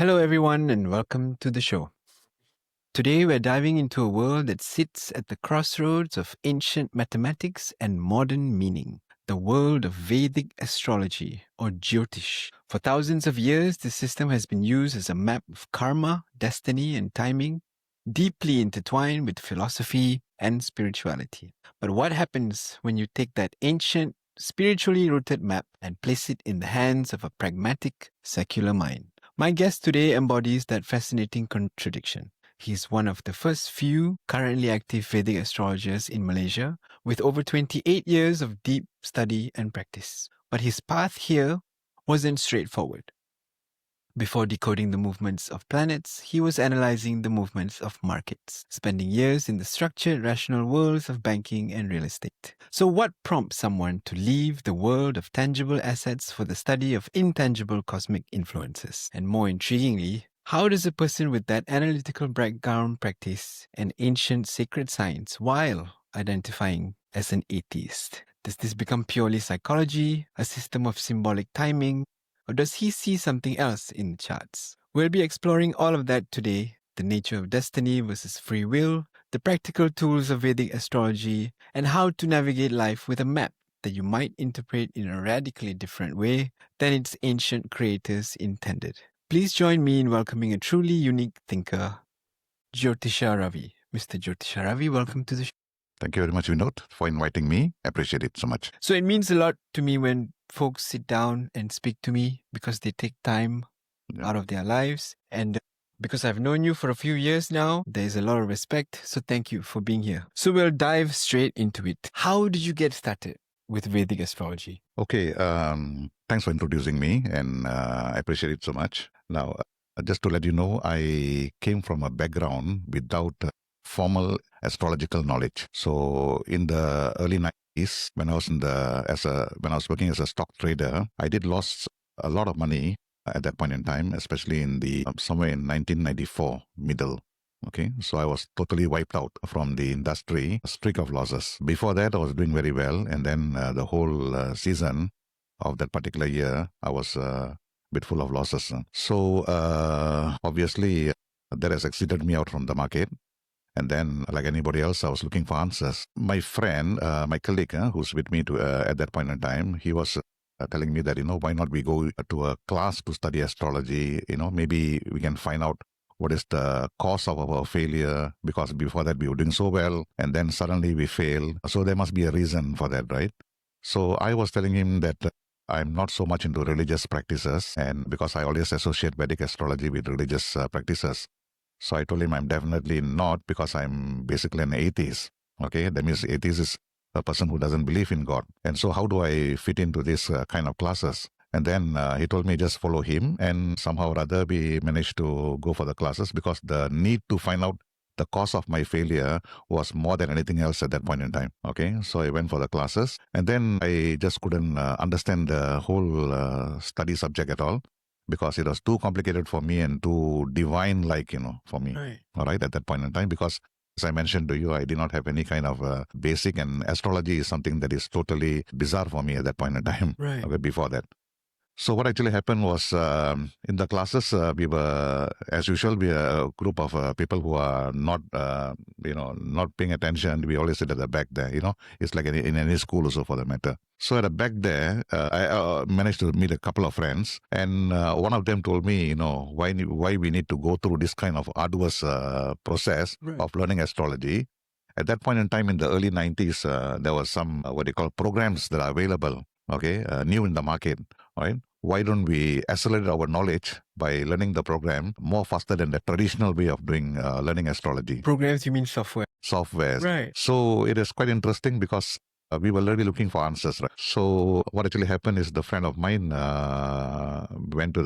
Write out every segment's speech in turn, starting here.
Hello, everyone, and welcome to the show. Today, we're diving into a world that sits at the crossroads of ancient mathematics and modern meaning, the world of Vedic astrology, or Jyotish. For thousands of years, this system has been used as a map of karma, destiny, and timing, deeply intertwined with philosophy and spirituality. But what happens when you take that ancient, spiritually rooted map and place it in the hands of a pragmatic, secular mind? My guest today embodies that fascinating contradiction. He's one of the first few currently active Vedic astrologers in Malaysia, with over 28 years of deep study and practice. But his path here wasn't straightforward. Before decoding the movements of planets, he was analyzing the movements of markets, spending years in the structured, rational worlds of banking and real estate. So, what prompts someone to leave the world of tangible assets for the study of intangible cosmic influences? And more intriguingly, how does a person with that analytical background practice an ancient sacred science while identifying as an atheist? Does this become purely psychology, a system of symbolic timing, or does he see something else in the charts? We'll be exploring all of that today: the nature of destiny versus free will, the practical tools of Vedic astrology, and how to navigate life with a map that you might interpret in a radically different way than its ancient creators intended. Please join me in welcoming a truly unique thinker, Jyotisha Ravi. Mr. Jyotisha Ravi, welcome to the show. Thank you very much, Vinod, for inviting me. I appreciate it so much. So it means a lot to me when folks sit down and speak to me because they take time out of their lives. And because I've known you for a few years now, there's a lot of respect. So thank you for being here. So we'll dive straight into it. How did you get started with Vedic astrology? Okay, thanks for introducing me, and I appreciate it so much. Now, just to let you know, I came from a background without formal astrological knowledge. So in the early 90s, when I was when I was working as a stock trader, I did lost a lot of money at that point in time, especially in the somewhere in 1994 middle. Okay, so I was totally wiped out from the industry, a streak of losses. Before that, I was doing very well, and then the whole season of that particular year, I was a bit full of losses. So obviously, that has exited me out from the market. And then, like anybody else, I was looking for answers. My friend, my colleague, who's with me at that point in time, he was telling me that, why not we go to a class to study astrology? Maybe we can find out what is the cause of our failure, because before that we were doing so well, and then suddenly we fail. So there must be a reason for that, right? So I was telling him that I'm not so much into religious practices, and because I always associate Vedic astrology with religious practices. So I told him I'm definitely not, because I'm basically an atheist. Okay, that means atheist is a person who doesn't believe in God. And so how do I fit into this kind of classes? And then he told me just follow him, and somehow or other we managed to go for the classes, because the need to find out the cause of my failure was more than anything else at that point in time. Okay, so I went for the classes, and then I just couldn't understand the whole study subject at all, because it was too complicated for me and too divine-like, for me. Right. All right, at that point in time, because as I mentioned to you, I did not have any kind of basic, and astrology is something that is totally bizarre for me at that point in time. Right. Okay, before that. So what actually happened was, in the classes, we were, as usual, we are a group of people who are not, not paying attention. We always sit at the back there, It's like in any school also, for the matter. So at the back there, I managed to meet a couple of friends, and one of them told me, why we need to go through this kind of arduous process of learning astrology. At that point in time, in the early 90s, there was some, what they call programs that are available, okay, new in the market, right? Why don't we accelerate our knowledge by learning the program more faster than the traditional way of doing learning astrology? Programs, you mean software? Softwares. Right. So it is quite interesting, because we were really looking for answers, right? So what actually happened is, the friend of mine went to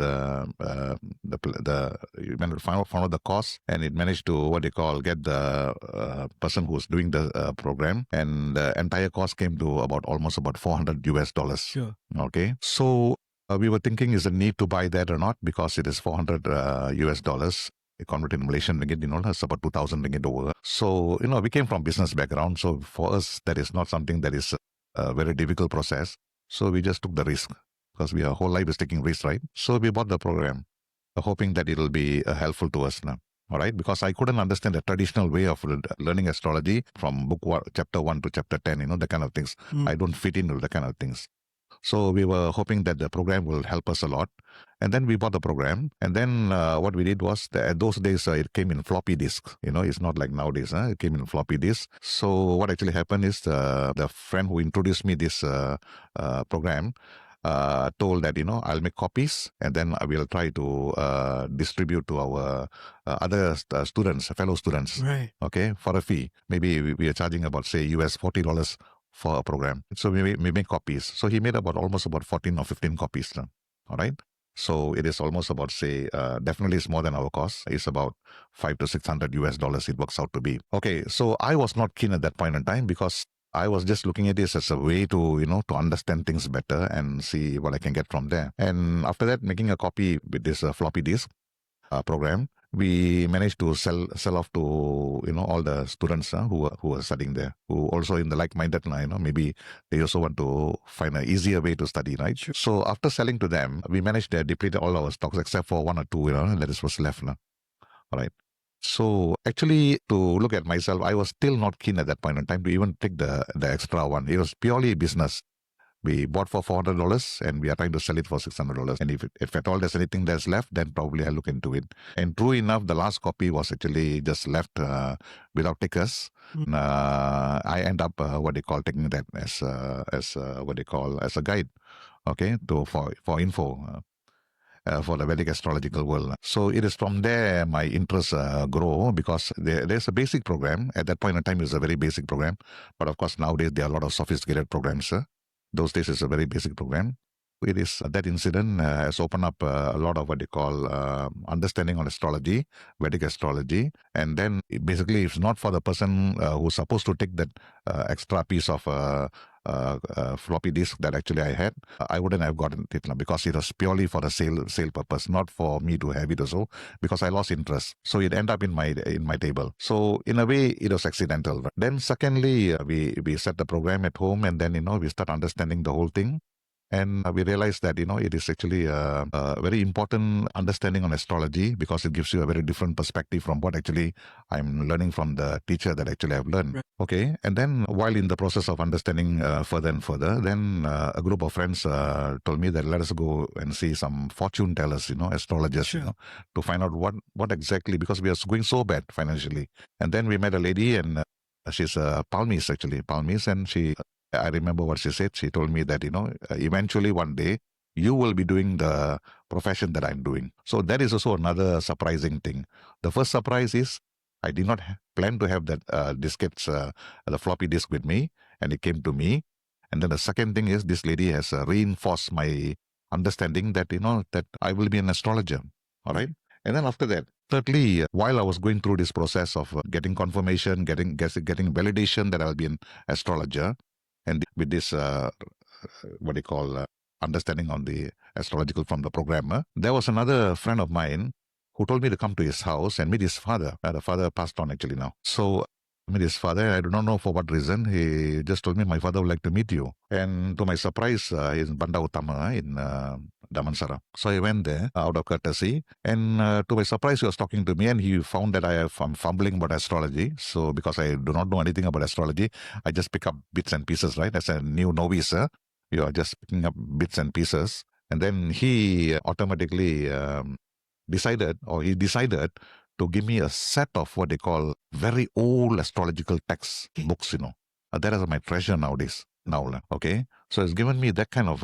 found out the course, and it managed to get the person who's doing the program, and the entire cost came to almost about $400. Sure. Okay, so we were thinking, is the need to buy that or not, because it is $400. Converted in Malaysian ringgit, that's about 2,000 ringgit over. So, we came from business background. So for us, that is not something that is a very difficult process. So we just took the risk, because our whole life is taking risks, right? So we bought the program. hoping that it'll be helpful to us now. All right, because I couldn't understand the traditional way of learning astrology from chapter 1 to chapter 10, the kind of things. I don't fit into the kind of things. So we were hoping that the program will help us a lot. And then we bought the program. And then what we did was, those days, it came in floppy disks. It's not like nowadays. It came in floppy disks. So what actually happened is the friend who introduced me this program told that, I'll make copies and then I will try to distribute to our other students, fellow students. Right. Okay, for a fee. Maybe we are charging about, say, US $40 for a program. So we make copies. So he made almost about 14 or 15 copies. All right. So it is almost about, say, definitely it's more than our cost. It's about $500 to $600 it works out to be. Okay. So I was not keen at that point in time because I was just looking at this as a way to, to understand things better and see what I can get from there. And after that, making a copy with this floppy disk program, we managed to sell off to all the students who were studying there, who also in the like-minded line. Maybe they also want to find an easier way to study, right? Sure. So after selling to them, we managed to deplete all our stocks except for one or two, that is what's left. All right. So actually, to look at myself, I was still not keen at that point in time to even take the extra one. It was purely business. We bought for $400 and we are trying to sell it for $600. And if at all there's anything that's left, then probably I'll look into it. And true enough, the last copy was actually just left without takers. I end up what they call taking that as what they call as a guide, okay, for info. For the Vedic astrological world. So it is from there my interests grow because there's a basic program. At that point in time, it's a very basic program. But of course, nowadays, there are a lot of sophisticated programs. Those days, it's a very basic program. It is that incident has opened up a lot of what they call understanding on astrology, Vedic astrology. And then basically, it's not for the person who's supposed to take that extra piece of floppy disk that actually I had, I wouldn't have gotten it now because it was purely for the sale purpose, not for me to have it also, because I lost interest. So it ended up in my table. So in a way, it was accidental. Then secondly, we set the program at home, and then we start understanding the whole thing. And we realized that, it is actually a very important understanding on astrology because it gives you a very different perspective from what actually I'm learning from the teacher that actually I've learned. Right. Okay. And then while in the process of understanding further and further, then a group of friends told me that let us go and see some fortune tellers, astrologers, Sure. to find out what exactly, because we are going so bad financially. And then we met a lady and she's a Palmese, and I remember what she said. She told me that, eventually one day you will be doing the profession that I'm doing. So that is also another surprising thing. The first surprise is I did not plan to have that diskettes, the floppy disk with me, and it came to me. And then the second thing is this lady has reinforced my understanding that, that I will be an astrologer. All right. And then after that, thirdly, while I was going through this process of getting confirmation, getting validation that I'll be an astrologer, and with this, what they call understanding on the astrological from the programmer, there was another friend of mine who told me to come to his house and meet his father. The father passed on actually now. So I met his father. I do not know for what reason. He just told me, my father would like to meet you. And to my surprise, he's in Banda Utama in Damansara. So I went there out of courtesy. And to my surprise, he was talking to me and he found that I'm fumbling about astrology. So because I do not know anything about astrology, I just pick up bits and pieces, right? As a new novice, you are just picking up bits and pieces. And then he automatically decided to give me a set of what they call very old astrological text books, that is my treasure nowadays. Okay. So it's given me that kind of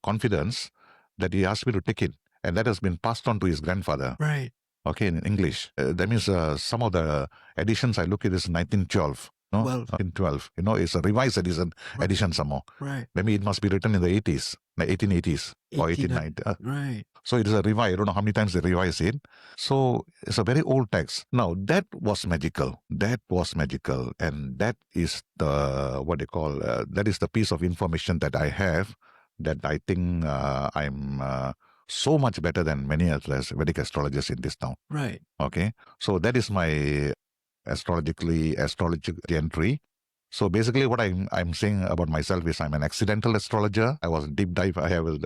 confidence that he asked me to take it. And that has been passed on to his grandfather. Right. Okay, in English. That means some of the editions I look at is 1912. No, 1912. It's a revised edition some more. Right. Maybe it must be written in the 80s, the 1880s or 1890. Right. So it is a revive. I don't know how many times they revise it. So it's a very old text. Now that was magical. And that is the, what they call, that is the piece of information that I have that I think I'm so much better than many other Vedic astrologers in this town. Right. Okay. So that is my astrological entry. So basically, what I'm saying about myself is I'm an accidental astrologer. I was deep dive. I was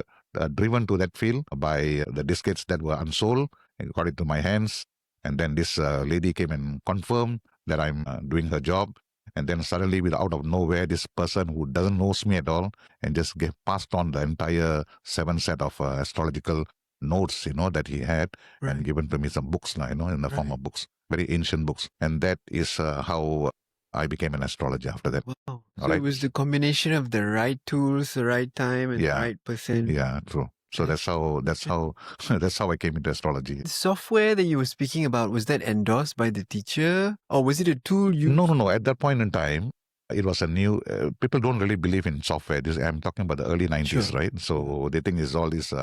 driven to that field by the diskettes that were unsold and got into my hands. And then this lady came and confirmed that I'm doing her job. And then suddenly, with out of nowhere, this person who doesn't knows me at all and just passed on the entire 7 set of astrological notes, that he had, and given to me some books, in the form of books, very ancient books. And that is how I became an astrologer after that. Wow. So it was the combination of the right tools, the right time, and the right person. Yeah, true. So that's how that's how I came into astrology. The software that you were speaking about, was that endorsed by the teacher, or was it a tool you? No. At that point in time, it was a new. People don't really believe in software. I'm talking about the early 90s, Sure. right? So they think it's all this,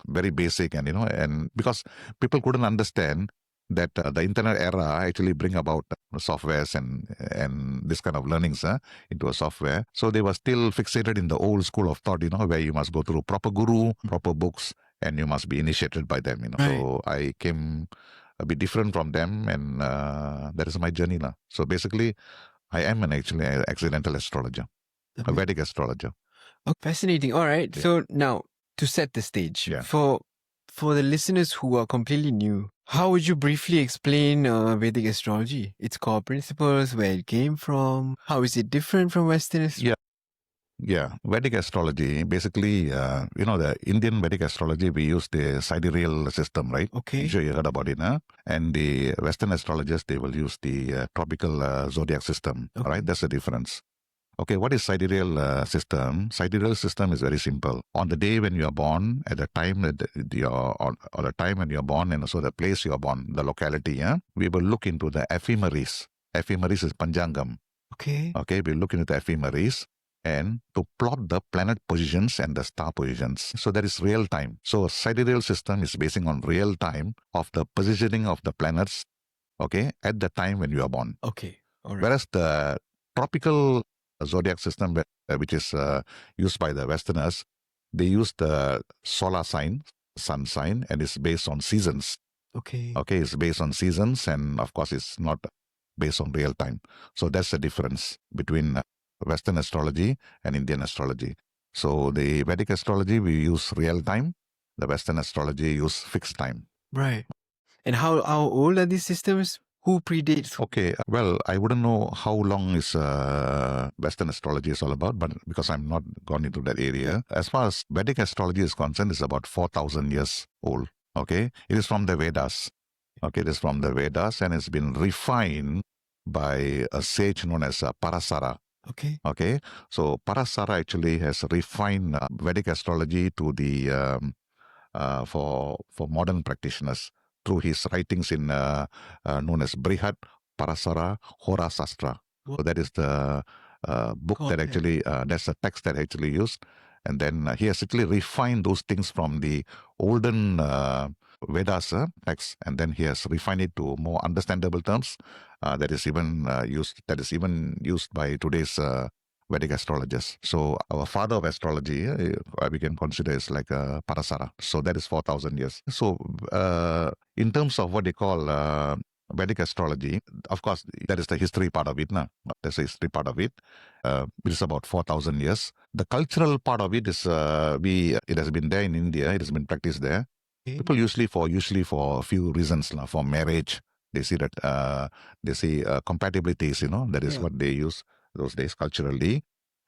very basic, and and because people couldn't understand that the internet era actually bring about softwares and this kind of learnings into a software. So they were still fixated in the old school of thought, where you must go through proper guru, proper books, and you must be initiated by them. So I came a bit different from them, and that is my journey now. So basically, I am actually an accidental astrologer, a Vedic astrologer. Oh, fascinating. All right. Yeah. So now, to set the stage, Yeah. for the listeners who are completely new, how would you briefly explain Vedic astrology, its core principles, where it came from? How is it different from Western astrology? Yeah, Vedic astrology, basically, the Indian Vedic astrology, we use the sidereal system, right? Okay. I'm sure you heard about it, huh? And the Western astrologers, they will use the tropical zodiac system, right? That's the difference. Okay, what is sidereal system? Sidereal system is very simple. On the day when you are born, at the time that or the time when you are born, and also the place you are born, the locality, we will look into the ephemeris. Ephemeris is Panjangam. Okay. Okay, we look into the ephemeris and to plot the planet positions and the star positions. So that is real time. So sidereal system is basing on real time of the positioning of the planets, okay, at the time when you are born. Okay. All right. Whereas the tropical zodiac system, which is used by the Westerners, they use the solar sign, sun sign, and it's based on seasons. Okay. Okay, it's based on seasons, and of course, it's not based on real time. So that's the difference between Western astrology and Indian astrology. So the Vedic astrology, we use real time. The Western astrology use fixed time. Right. And how old are these systems? Who predates? Okay, well, I wouldn't know how long is Western astrology is all about, but because I'm not gone into that area. As far as Vedic astrology is concerned, it's about 4,000 years old. Okay, it is from the Vedas. Okay, it is from the Vedas, and it's been refined by a sage known as Parasara. Okay, so Parasara actually has refined Vedic astrology to the for modern practitioners through his writings in known as Brihat Parasara Hora Sastra. So that is the book that actually that's the text that actually used, and then he has actually refined those things from the olden Vedas text, and then he has refined it to more understandable terms that is even used by today's Vedic astrologers. So our father of astrology, we can consider is like Parasara. So that is 4,000 years. So in terms of what they call Vedic astrology, of course, that is the history part of it. That's the history part of it. It is about 4,000 years. The cultural part of it is it has been there in India. It has been practiced there. People usually for a few reasons, for marriage. They see that they see compatibilities. That is what they use those days culturally.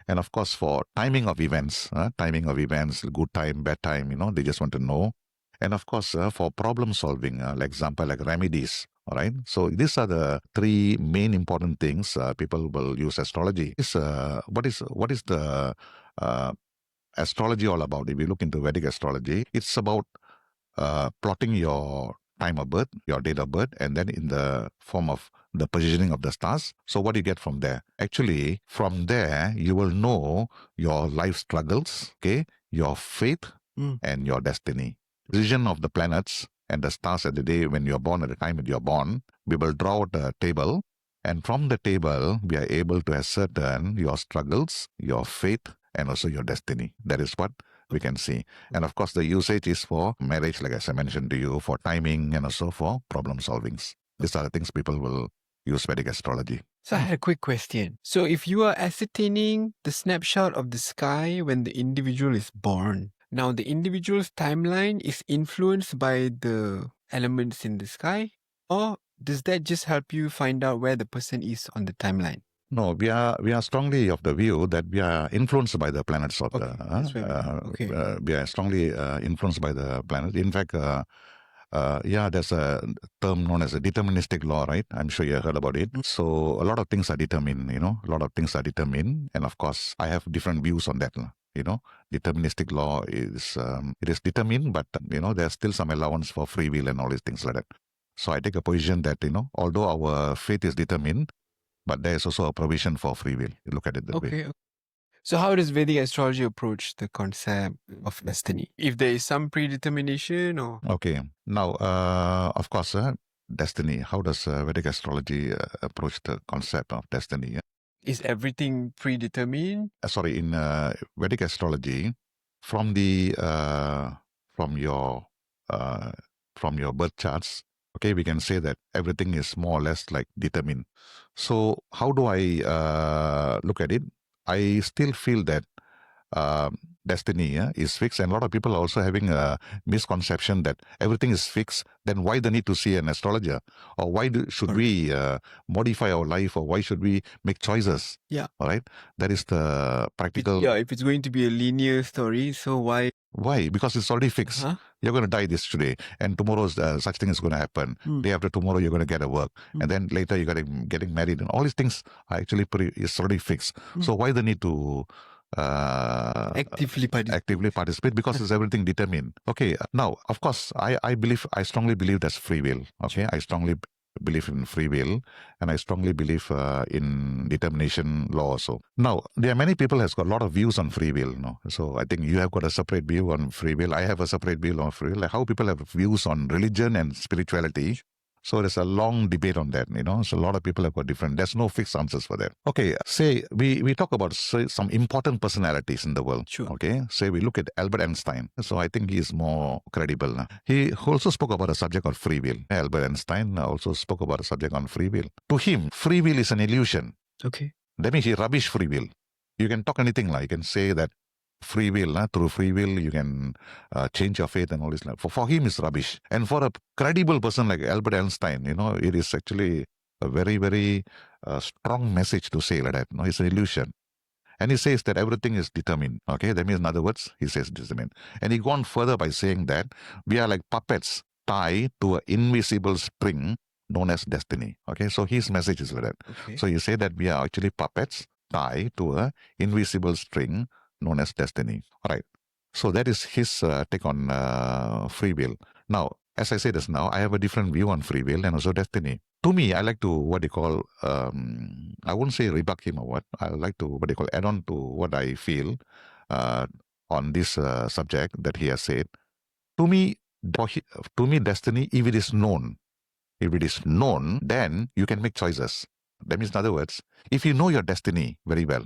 And of course, for timing of events, good time, bad time, they just want to know. And of course, for problem solving, like example, like remedies. All right. So these are the three main important things people will use astrology. What is the astrology all about? If you look into Vedic astrology, it's about plotting your time of birth, your date of birth, and then in the form of the positioning of the stars. So what do you get from there? Actually, from there, you will know your life struggles, okay, your faith, and your destiny. Position of the planets and the stars at the day when you're born, at the time that you're born, we will draw out a table. And from the table, we are able to ascertain your struggles, your faith, and also your destiny. That is what we can see. And of course, the usage is for marriage, like as I mentioned to you, for timing, and also for problem solvings. These are the things people will use Vedic astrology. So I had a quick question. So if you are ascertaining the snapshot of the sky when the individual is born, now the individual's timeline is influenced by the elements in the sky, or does that just help you find out where the person is on the timeline? No, we are strongly of the view that we are influenced by the planets of Okay, that's where we are. Okay. we are strongly influenced by the planet. In fact, there's a term known as a deterministic law, right? I'm sure you heard about it. So a lot of things are determined, a lot of things are determined. And of course, I have different views on that. Deterministic law is, it is determined, but, there's still some allowance for free will and all these things like that. So I take a position that, although our fate is determined, but there's also a provision for free will. You look at it that way. Okay. So how does Vedic astrology approach the concept of destiny? If there is some predetermination or... Okay. Now, of course, destiny. How does Vedic astrology approach the concept of destiny? Is everything predetermined? In Vedic astrology, from your birth charts, okay, we can say that everything is more or less like determined. So how do I look at it? I still feel that destiny is fixed, and a lot of people are also having a misconception that everything is fixed. Then why the need to see an astrologer, or why should we modify our life, or why should we make choices? Yeah. All right, that is the practical. If it's going to be a linear story, so why? Why? Because it's already fixed. You're going to die this today, and tomorrow's such thing is going to happen. Day after tomorrow, you're going to get a work, and then later you're getting married, and all these things are actually it's already fixed. So why the need to actively participate? Because it's everything determined. Okay, now of course I strongly believe that's free will. Okay, I strongly believe in free will, and I strongly believe in determination law also. Now, there are many people has got a lot of views on free will. So I think you have got a separate view on free will. I have a separate view on free will. Like how people have views on religion and spirituality. So there's a long debate on that, So a lot of people have got different. There's no fixed answers for that. Okay, say we talk about some important personalities in the world. Sure. Okay, say we look at Albert Einstein. So I think he's more credible. He also spoke about a subject on free will. Albert Einstein also spoke about a subject on free will. To him, free will is an illusion. Okay. That means he rubbish free will. You can talk anything like, you can say that free will, through free will, you can change your fate and all this. For him, it's rubbish. And for a credible person like Albert Einstein, it is actually a very, very strong message to say like that. It's an illusion. And he says that everything is determined. Okay, that means, in other words, he says determined. And he gone further by saying that we are like puppets tied to an invisible string known as destiny. Okay, so his message is like that. Okay. So you say that we are actually puppets tied to an invisible string known as destiny. All right. So that is his take on free will. Now, as I say this now, I have a different view on free will and also destiny. To me, I like to what they call, I wouldn't say rebut him or what. I like to what they call add on to what I feel on this subject that he has said. To me, destiny, if it is known, then you can make choices. That means, in other words, if you know your destiny very well,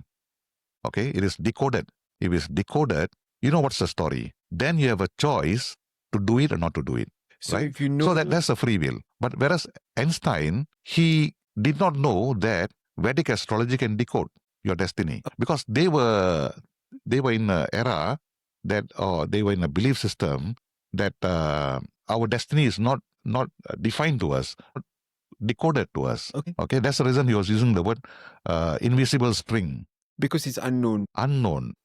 okay, it is decoded. If it's decoded, you know what's the story. Then you have a choice to do it or not to do it. So right? if you know... So that's a free will. But whereas Einstein, he did not know that Vedic astrology can decode your destiny, because they were in an era that, or they were in a belief system that our destiny is not defined to us, decoded to us. Okay, that's the reason he was using the word invisible string. Because it's unknown.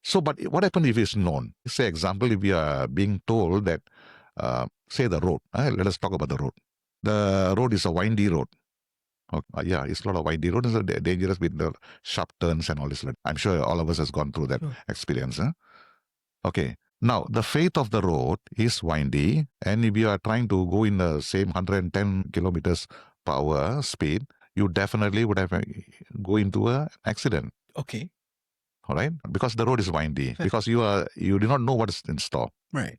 So, but what happens if it's known? Say, example, if we are being told that, say the road. Let us talk about the road. The road is a windy road. Okay. It's a lot of windy road. It's dangerous with the sharp turns and all this. I'm sure all of us has gone through that experience. Okay. Now, the fate of the road is windy, and if you are trying to go in the same 110 kilometers per hour speed, you definitely would have go into an accident. Okay. All right, because the road is windy, because you do not know what is in store. Right.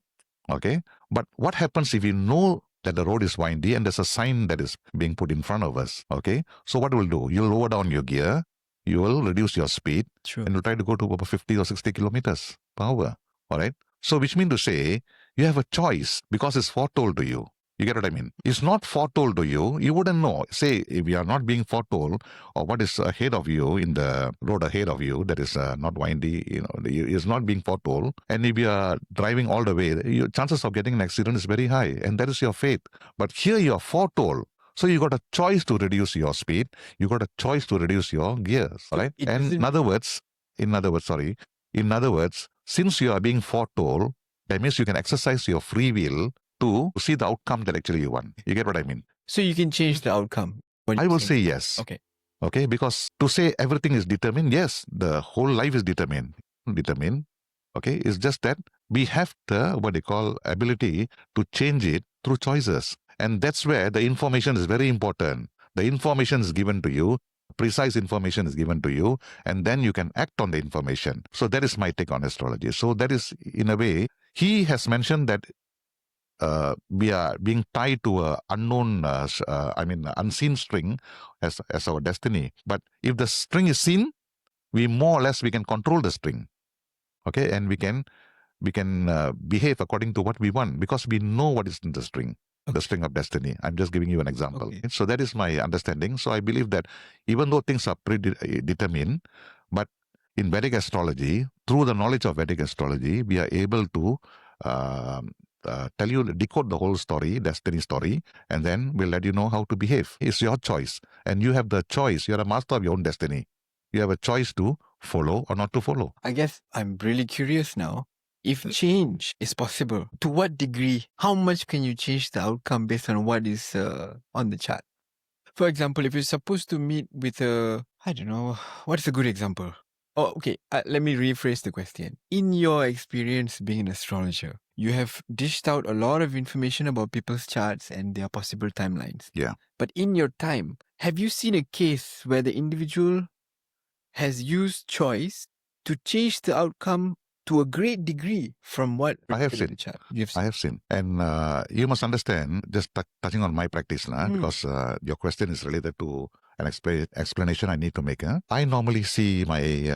Okay, but what happens if you know that the road is windy and there's a sign that is being put in front of us? Okay, so what will do? You'll lower down your gear, you will reduce your speed, and you'll try to go to about 50 or 60 kilometers per hour. All right, so which means to say you have a choice, because it's foretold to you. You get what I mean? It's not foretold to you. You wouldn't know. Say, if you are not being foretold, or what is ahead of you in the road ahead of you that is not windy, is not being foretold. And if you are driving all the way, your chances of getting an accident is very high, and that is your fate. But here you are foretold. So you got a choice to reduce your speed. You got a choice to reduce your gears. So Right? it And doesn't- in other words, since you are being foretold, that means you can exercise your free will to see the outcome that actually you want. You get what I mean? So you can change the outcome. I will say yes. Okay. Okay, because to say everything is determined, yes, the whole life is determined. Determined. Okay, it's just that we have the what they call ability to change it through choices. And that's where the information is very important. The information is given to you, precise information is given to you, and then you can act on the information. So that is my take on astrology. So that is, in a way, he has mentioned that we are being tied to a unknown, unseen string as our destiny. But if the string is seen, we more or less we can control the string, okay, and we can behave according to what we want because we know what is in the string. The string of destiny. I'm just giving you an example. Okay. So that is my understanding. So I believe that even though things are predetermined, but in Vedic astrology, through the knowledge of Vedic astrology, we are able to tell you, decode the whole story, destiny story, and then we'll let you know how to behave. It's your choice. And you have the choice. You're a master of your own destiny. You have a choice to follow or not to follow. I guess I'm really curious now. If change is possible, to what degree, how much can you change the outcome based on what is on the chart? For example, if you're supposed to meet with I don't know, what's a good example? Oh, okay. Let me rephrase the question. In your experience being an astrologer, you have dished out a lot of information about people's charts and their possible timelines. Yeah. But in your time, have you seen a case where the individual has used choice to change the outcome to a great degree from what I have predicted in seen. the chart? You've I seen. have seen. And you must understand, just touching on my practice now, because your question is related to an explanation I need to make. I normally see my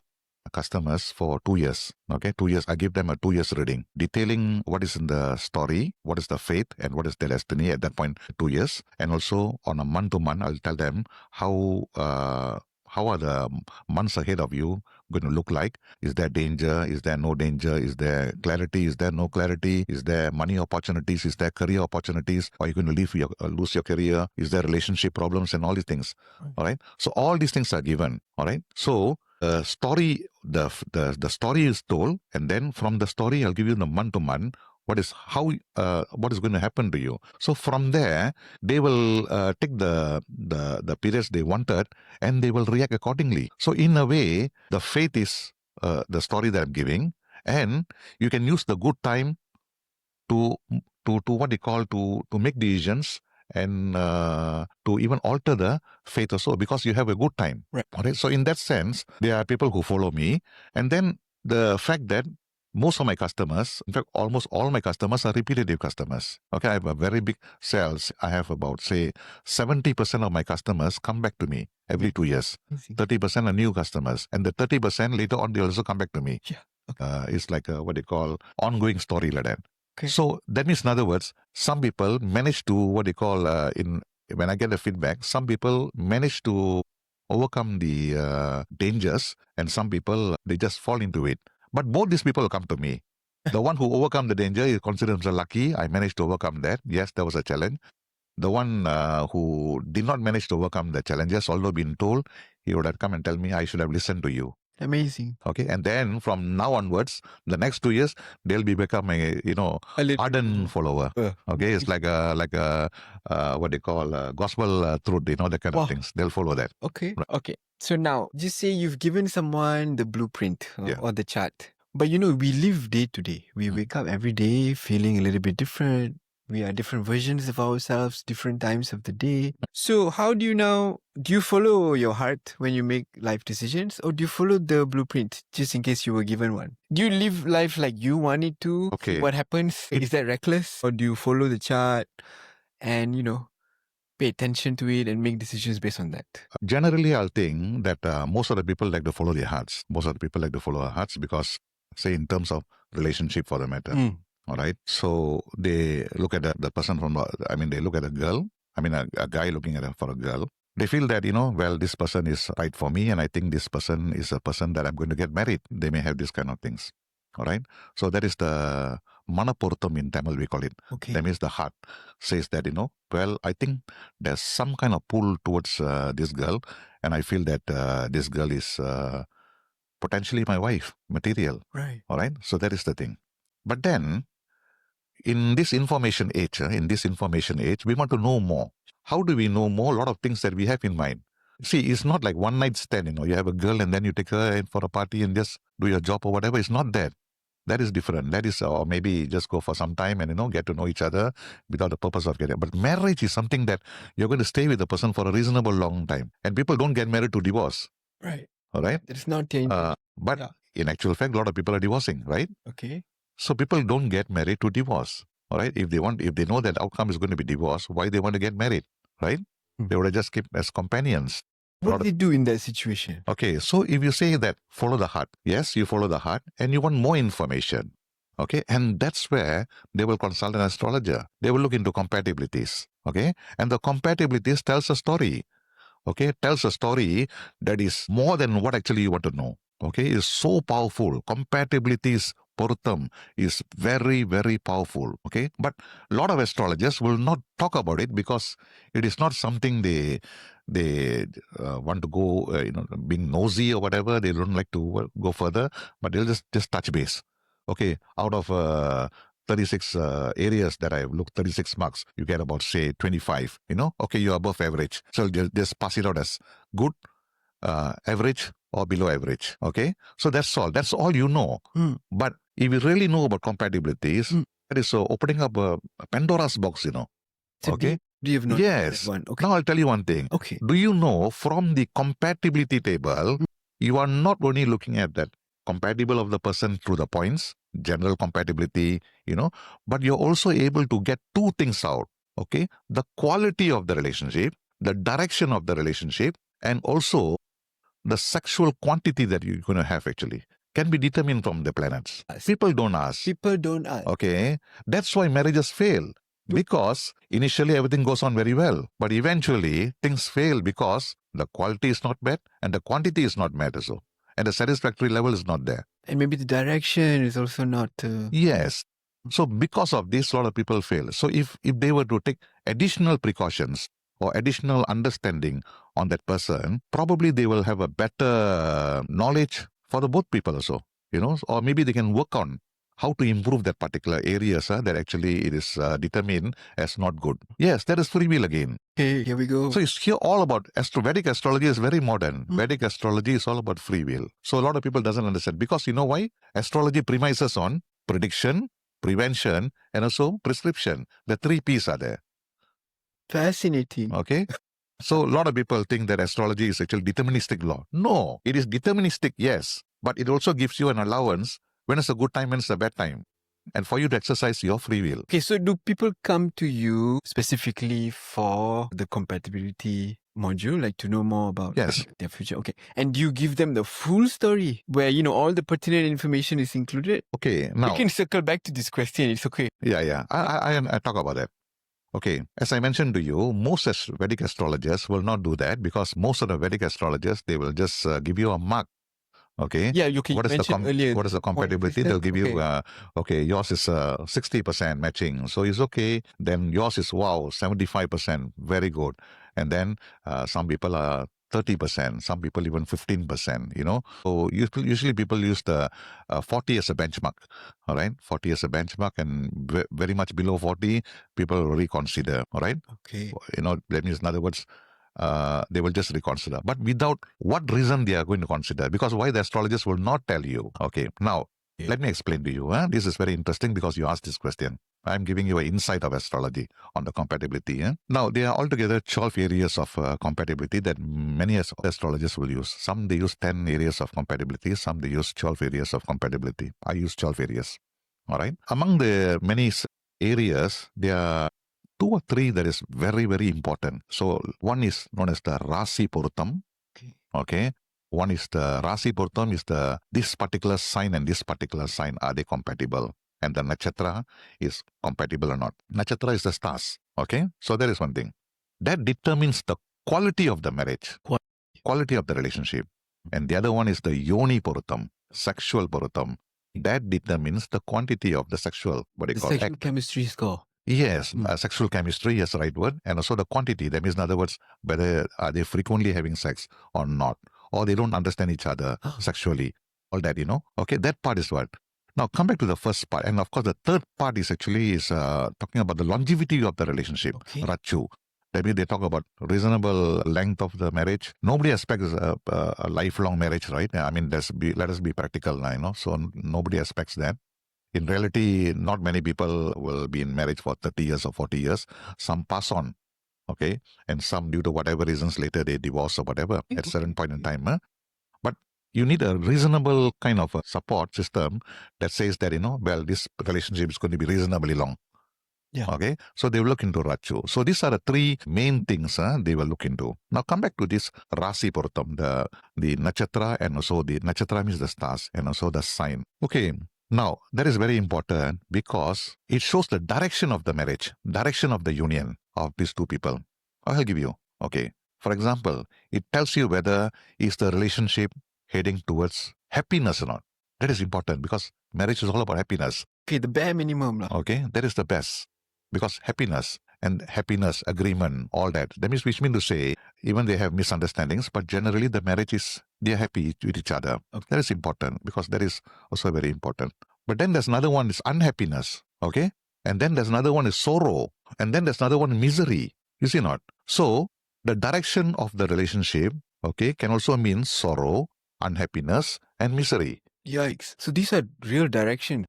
customers for 2 years. Okay, 2 years. I give them a 2 years reading, detailing what is in the story, what is the fate, and what is their destiny at that point, 2 years. And also on a month to month, I'll tell them how are the months ahead of you going to look like. Is there danger? Is there no danger? Is there clarity? Is there no clarity? Is there money opportunities? Is there career opportunities? Are you going to lose your career? Is there relationship problems and all these things? All right. So all these things are given. All right. So the story, the story is told, and then from the story, I'll give you the month to month. What is going to happen to you? So from there, they will take the periods they wanted, and they will react accordingly. So in a way, the faith is the story that I'm giving, and you can use the good time to what they call to make decisions and to even alter the faith also because you have a good time. Right. Okay? So in that sense, there are people who follow me, and then the fact that most of my customers, in fact, almost all my customers are repetitive customers. Okay, I have a very big sales. I have about, say, 70% of my customers come back to me every 2 years. 30% are new customers. And the 30% later on, they also come back to me. Yeah. Okay. It's like what they call ongoing story like that. Okay. So that means, in other words, some people manage to what they call when I get the feedback, some people manage to overcome the dangers, and some people they just fall into it. But both these people come to me. The one who overcome the danger is considered himself lucky. I managed to overcome that. Yes, there was a challenge. The one who did not manage to overcome the challenges, although been told, he would have come and tell me, I should have listened to you. Amazing. Okay, and then from now onwards, the next 2 years, they'll be become a ardent follower. Okay, it's like a what they call gospel truth, that kind of things. They'll follow that. Okay. Right. Okay. So now, just say you've given someone the blueprint or the chart. But we live day to day. We wake up every day feeling a little bit different. We are different versions of ourselves, different times of the day. So how do you follow your heart when you make life decisions, or do you follow the blueprint just in case you were given one? Do you live life like you want it to? Okay. See what happens? Is that reckless? Or do you follow the chart and, pay attention to it and make decisions based on that? Generally, I'll think that most of the people like to follow their hearts. Most of the people like to follow their hearts because, say, in terms of relationship for the matter. All right. So they look at the person from, they look at a girl, a guy looking at for a girl. They feel that, well, this person is right for me, and I think this person is a person that I'm going to get married. They may have these kind of things. All right. So that is the Manapurtham in Tamil, we call it. Okay. That means the heart says that, well, I think there's some kind of pull towards this girl, and I feel that this girl is potentially my wife, material. Right. All right. So that is the thing. But then, in this information age, we want to know more. How do we know more? A lot of things that we have in mind. See, it's not like one night stand, you have a girl and then you take her in for a party and just do your job or whatever. It's not that. That is different. That is, or maybe just go for some time and, get to know each other without the purpose of getting. But marriage is something that you're going to stay with the person for a reasonable long time. And people don't get married to divorce. Right. All right. That is not the intention. But in actual fact, a lot of people are divorcing, right? Okay. So people don't get married to divorce. All right. If they know that outcome is going to be divorce, why they want to get married, right? They would have just keep as companions. What do they do in that situation? Okay. So if you say that follow the heart, yes, you follow the heart and you want more information. Okay. And that's where they will consult an astrologer. They will look into compatibilities. Okay. And the compatibilities tells a story. Okay. Tells a story that is more than what actually you want to know. Okay. It's so powerful. Compatibilities Porutham is very, very powerful. Okay. But a lot of astrologers will not talk about it because it is not something they want to go, being nosy or whatever. They don't like to go further, but they'll just touch base. Okay. Out of 36 areas that I've looked, 36 marks, you get about, say, 25, okay, you're above average. So just pass it out as good, average, or below average. Okay. So that's all. That's all you know. But if you really know about compatibilities, that is opening up a Pandora's box, Okay. Do you have not Yes. that one? Okay. Now I'll tell you one thing. Okay. Do you know from the compatibility table, you are not only looking at that compatible of the person through the points, general compatibility, but you're also able to get two things out. Okay. The quality of the relationship, the direction of the relationship, and also the sexual quantity that you're going to have actually can be determined from the planets. People don't ask. People don't ask. Okay. That's why marriages fail. Because initially everything goes on very well. But eventually things fail because the quality is not met and the quantity is not met as well. And the satisfactory level is not there. And maybe the direction is also not... Yes. So because of this, a lot of people fail. So if they were to take additional precautions or additional understanding on that person, probably they will have a better knowledge for the both people also, or maybe they can work on how to improve that particular areas that actually it is determined as not good. Yes, that is free will again. Okay, here we go. So it's here all about Vedic astrology is very modern. Vedic astrology is all about free will. So a lot of people doesn't understand because you know why? Astrology premises on prediction, prevention, and also prescription. The 3 P's are there. Fascinating. Okay. So a lot of people think that astrology is actually deterministic law. No, it is deterministic, yes, but it also gives you an allowance when it's a good time, when it's a bad time, and for you to exercise your free will. Okay, so do people come to you specifically for the compatibility module, like to know more about their future? Okay. And do you give them the full story where, all the pertinent information is included? Okay, now... We can circle back to this question. It's okay. Yeah. I talk about that. Okay, as I mentioned to you, most Vedic astrologers will not do that because most of the Vedic astrologers, they will just give you a mark. Okay. Yeah, you mentioned earlier. What is the compatibility? They'll give you, yours is 60% matching. So it's okay. Then yours is, 75%. Very good. And then some people are 30%, some people even 15%, So usually people use the 40 as a benchmark, all right? 40 as a benchmark, and very much below 40, people reconsider, all right? Okay. That means, in other words, they will just reconsider. But without what reason they are going to consider, because why the astrologers will not tell you. Okay, now, let me explain to you. This is very interesting because you asked this question. I'm giving you an insight of astrology on the compatibility. Now, there are altogether 12 areas of compatibility that many astrologers will use. Some they use 10 areas of compatibility. Some they use 12 areas of compatibility. I use 12 areas. All right. Among the many areas, there are 2 or 3 that is very, very important. So one is known as the Rasi Porutham. Okay. One is the Rasi Porutham is this particular sign and this particular sign, are they compatible? and the nakshatra is compatible or not. Nakshatra is the stars. Okay, so there is one thing that determines the quality of the marriage, quality of the relationship, and the other one is the yoni porutam, sexual porutam. That determines the quantity of the sexual, what they The call sexual act. chemistry score. Yes, sexual chemistry, yes, right word, and also the quantity. That means, in other words, whether are they frequently having sex or not, or they don't understand each other sexually. All that, Okay, that part is what. Now come back to the first part, and of course the third part is actually talking about the longevity of the relationship. Okay. Rachu. That means they talk about reasonable length of the marriage. Nobody expects a lifelong marriage, right? I mean, let us be practical now, So nobody expects that. In reality, not many people will be in marriage for 30 years or 40 years. Some pass on, okay? And some, due to whatever reasons, later they divorce or whatever at a certain point in time. But you need a reasonable kind of a support system that says that, well, this relationship is going to be reasonably long. Yeah. Okay, so they will look into Rachu. So these are the three main things they will look into. Now come back to this Rasi Porutam, the nakshatra, and also the nakshatra means the stars, and also the sign. Okay, now that is very important because it shows the direction of the marriage, direction of the union of these two people. I'll give you. Okay, for example, it tells you whether is the relationship heading towards happiness or not. That is important because marriage is all about happiness. Okay, the bare minimum. Okay, that is the best. Because happiness, agreement, all that. That means, which means to say, even they have misunderstandings, but generally the marriage is, they are happy with each other. Okay. That is important because that is also very important. But then there's another one is unhappiness. Okay. And then there's another one is sorrow. And then there's another one misery. You see not? So the direction of the relationship, okay, can also mean sorrow, unhappiness, and misery. Yikes. So these are real direction.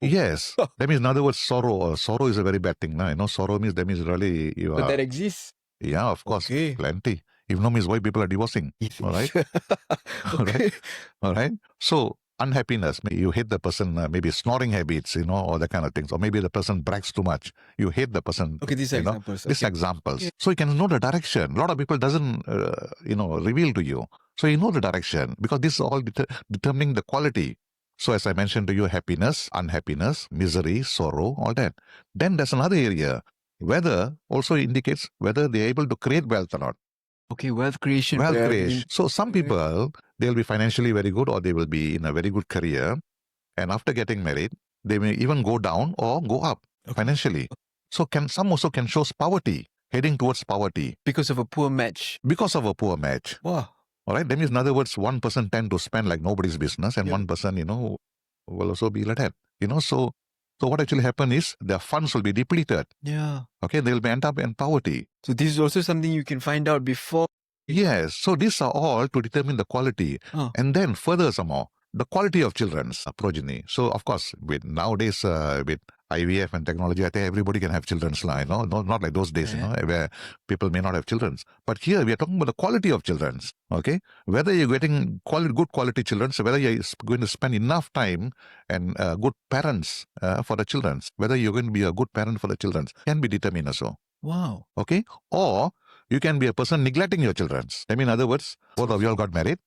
Yes. That means, in other words, sorrow. Sorrow is a very bad thing. Sorrow means, that means really you are. But that exists. Yeah, of course. Okay. Plenty. If no means why people are divorcing. All right. All right. All right. So unhappiness. You hate the person, maybe snoring habits, or that kind of things. Or maybe the person brags too much. You hate the person. Okay, these are examples. These examples. Yeah. So you can know the direction. A lot of people doesn't, reveal to you. So you know the direction because this is all determining the quality. So as I mentioned to you, happiness, unhappiness, misery, sorrow, all that. Then there's another area. Weather also indicates whether they're able to create wealth or not. Okay, wealth creation. Wealth creation. So some people, they'll be financially very good or they will be in a very good career. And after getting married, they may even go down or go up financially. So some also can show poverty, heading towards poverty. Because of a poor match. Because of a poor match. Wow. All right. That means, in other words, one person tend to spend like nobody's business, and one person, will also be like that. So what actually happen is their funds will be depleted. Yeah. Okay. They'll be end up in poverty. So this is also something you can find out before. Yes. So these are all to determine the quality. And then further some more, the quality of children's progeny. So of course, with nowadays, with IVF and technology, I think everybody can have children's line, not like those days, where people may not have children's. But here we are talking about the quality of children's, okay? Whether you're getting good quality children's, whether you're going to spend enough time and good parents for the children's, whether you're going to be a good parent for the children's, can be determined also. Wow. Okay? Or you can be a person neglecting your children's. I mean, in other words, both of you all got married,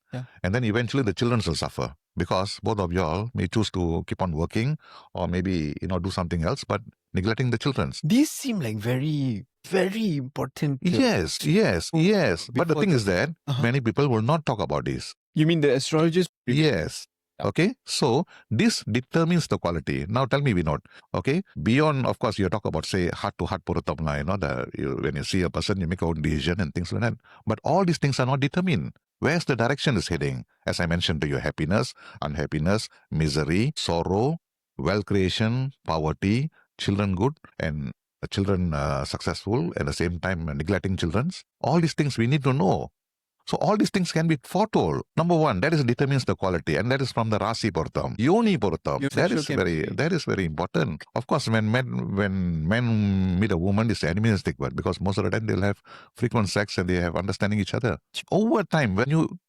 and then eventually the children will suffer because both of you all may choose to keep on working or maybe, do something else, but neglecting the children's. These seem like very, very important. Yes. But the thing is that many people will not talk about this. You mean the astrologers? Yes. Okay, so this determines the quality. Now tell me, Vinod, okay, beyond, of course, you talk about, say, heart-to-heart purutamna, when you see a person, you make your own decision and things like that. But all these things are not determined. Where's the direction is heading? As I mentioned to you, happiness, unhappiness, misery, sorrow, wealth creation, poverty, children good, and children successful, at the same time neglecting children's. All these things we need to know. So all these things can be foretold. Number one, that determines the quality, and that is from the Rasi Porutam. Yoni Porutam. That is very important. Of course, when men meet a woman, it's an animalistic word because most of the time they'll have frequent sex and they have understanding each other. Over time,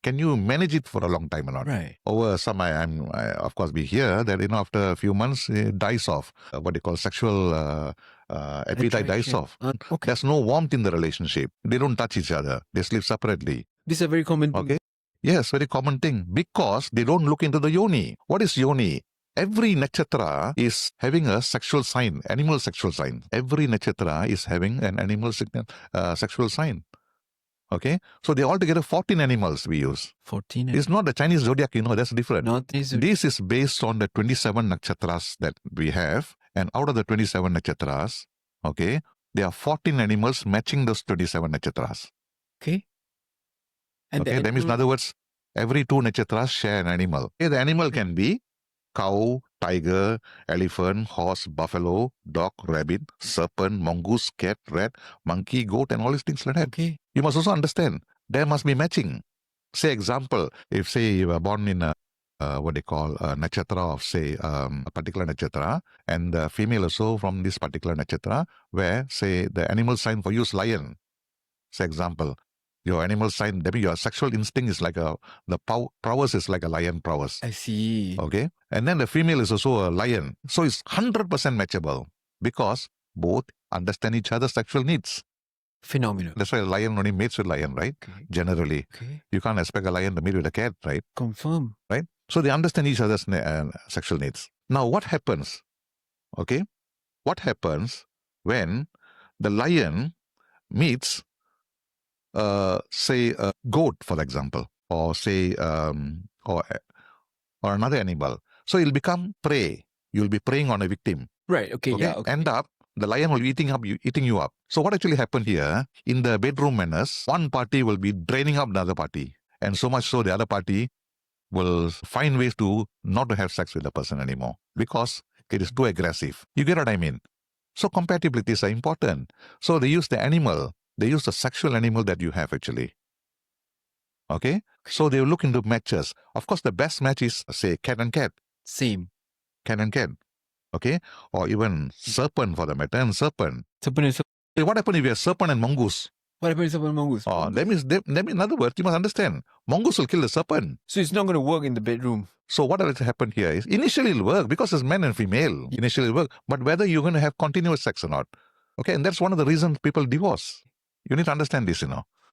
can you manage it for a long time or not? Right. Over some, I of course we hear that after a few months it dies off. What they call sexual appetite dies off. There's no warmth in the relationship. They don't touch each other. They sleep separately. These are very common. Okay. Yes, very common thing. Because they don't look into the yoni. What is yoni? Every nakshatra is having a sexual sign, animal sexual sign. Every nakshatra is having an animal sexual sign. Okay, so they altogether 14 animals we use. 14. It's not the Chinese zodiac, that's different. Not this. This is based on the 27 nakshatras that we have, and out of the 27 nakshatras, okay, there are 14 animals matching those 27 nakshatras. Okay. And Okay, that means in other words, every 2 nakshatras share an animal. Okay, the animal can be cow, tiger, elephant, horse, buffalo, dog, rabbit, serpent, mongoose, cat, rat, monkey, goat, and all these things like that. Okay. You must also understand there must be matching. Say example, if say you were born in a what they call a nakshatra of say a particular nakshatra, and the female also from this particular nakshatra, where say the animal sign for you is lion. Say example, your animal sign, that means your sexual instinct is like the prowess is like a lion prowess. I see. Okay, and then the female is also a lion, so it's 100% matchable because both understand each other's sexual needs. Phenomenal. That's why a lion only mates with lion, right? Okay. Generally. Okay. You can't expect a lion to mate with a cat, right? Confirm. Right? So they understand each other's sexual needs. Now, what happens? Okay? What happens when the lion meets, say, a goat, for example, or say, or another animal? So it'll become prey. You'll be preying on a victim. Right. Okay. Okay? Yeah. Okay. End up, the lion will be eating you up. So what actually happened here, in the bedroom manners, one party will be draining up the other party. And so much so the other party will find ways to not to have sex with the person anymore because it is too aggressive. You get what I mean? So compatibilities are important. So they use the animal. They use the sexual animal that you have actually. Okay? So they will look into matches. Of course, the best match is, say, cat and cat. Same. Cat and cat. Okay? Or even serpent for the matter, and serpent. Serpent. What happens if you have serpent and mongoose? What happens to mongoose? Oh, that means, in other words, you must understand, mongoose will kill the serpent. So it's not going to work in the bedroom. So what will happen here is, initially it'll work because it's men and female. Initially it'll work. But whether you're going to have continuous sex or not. Okay, and that's one of the reasons people divorce. You need to understand this,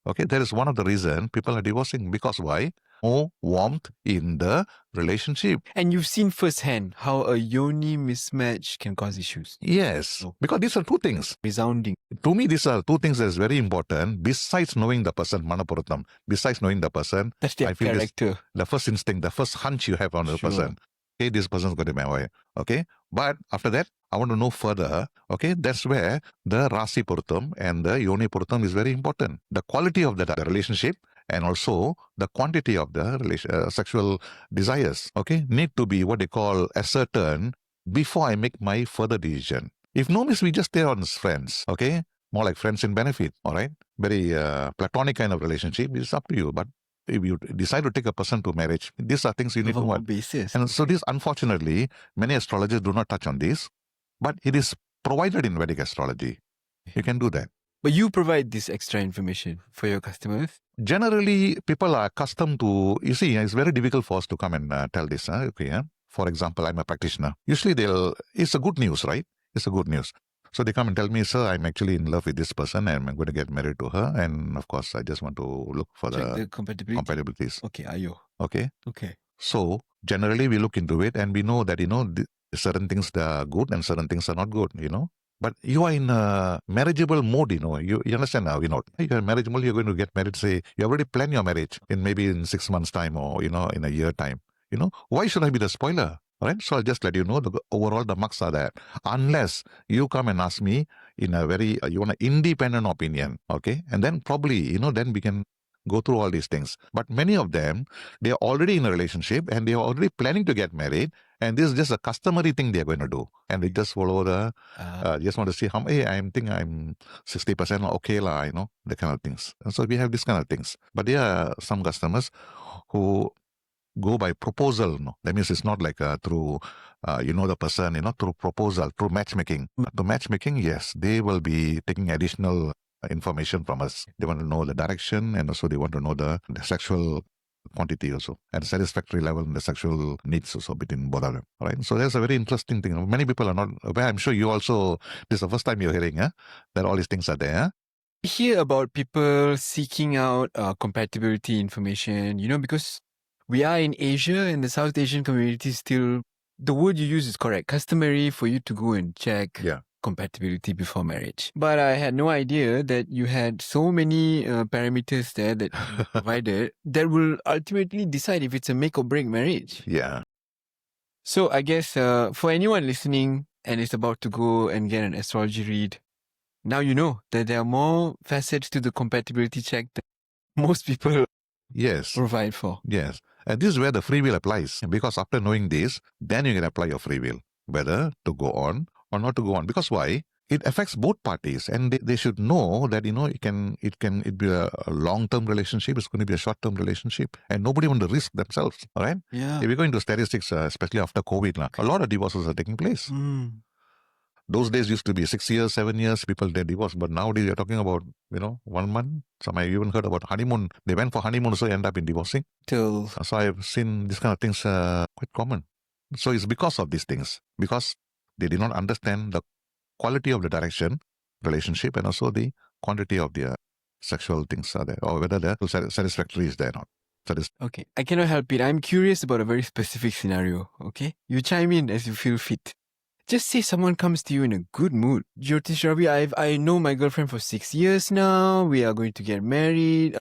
Okay, that is one of the reasons people are divorcing. Because why? More warmth in the relationship. And you've seen firsthand how a yoni mismatch can cause issues. Yes, because these are two things. Resounding. To me, these are two things that is very important. Besides knowing the person, Manapuratam, besides knowing the person, That's their I feel character. the first instinct, the first hunch you have on the person. Okay, this person's going to be my wife. Okay, but after that, I want to know further. Okay, that's where the Rasi Puratam and the Yoni Puratam is very important. The quality of the relationship and also the quantity of the sexual desires. Okay, need to be what they call ascertained before I make my further decision. If no, means we just stay on as friends. Okay, more like friends in benefit. All right, very platonic kind of relationship. It's up to you, but if you decide to take a person to marriage, these are things you need to know. Basis. And so this, unfortunately, many astrologers do not touch on this, but it is provided in Vedic astrology. You can do that. But you provide this extra information for your customers? Generally, people are accustomed to, you see, it's very difficult for us to come and tell this. Okay, for example, I'm a practitioner. Usually it's a good news, right? It's a good news. So they come and tell me, sir, I'm actually in love with this person and I'm going to get married to her. And of course, I just want to look for the compatibilities. Okay, ayo. Okay. Okay. So generally we look into it and we know that, certain things are good and certain things are not good, But you are in a marriageable mode, You understand now, You're marriageable, you're going to get married, say, you already plan your marriage maybe in 6 months' time or, in a year time. Why should I be the spoiler? All right, so I'll just let you know overall the marks are there. Unless you come and ask me in a very, you want an independent opinion, okay? And then probably, then we can go through all these things. But many of them, they are already in a relationship and they are already planning to get married. And this is just a customary thing they're going to do. And they just follow just want to see how, hey, I think I'm 60% okay, the kind of things. And so we have this kind of things. But there are some customers who go by proposal. No? That means it's not like through, the person, through proposal, through matchmaking. To matchmaking, yes, they will be taking additional information from us. They want to know the direction and also they want to know the sexual quantity also and satisfactory level in the sexual needs also between both of them. All right. So that's a very interesting thing. Many people are not aware. I'm sure you also, this is the first time you're hearing that all these things are there. hear about people seeking out compatibility information, because we are in Asia and the South Asian community still, the word you use is correct, customary for you to go and check compatibility before marriage. But I had no idea that you had so many parameters there that you provided that will ultimately decide if it's a make or break marriage. Yeah. So I guess for anyone listening and is about to go and get an astrology read, now you know that there are more facets to the compatibility check that most people provide for. Yes. And this is where the free will applies. Because after knowing this, then you can apply your free will, whether to go on or not to go on. Because why? It affects both parties, and they should know that it be a long-term relationship. It's going to be a short-term relationship, and nobody want to risk themselves. All right. Yeah. If we go into statistics, especially after COVID, a lot of divorces are taking place. Those days used to be 6 years, 7 years, people they divorce. But nowadays you're talking about, 1 month. Some I even heard about honeymoon. They went for honeymoon, so end up in divorcing. So I've seen this kind of things quite common. So it's because of these things, because they did not understand the quality of the direction, relationship, and also the quantity of the sexual things are there, or whether the satisfactory is there or not. Okay, I cannot help it. I'm curious about a very specific scenario, okay? You chime in as you feel fit. Just say someone comes to you in a good mood. Jyotisha Ravi, I know my girlfriend for 6 years now. We are going to get married.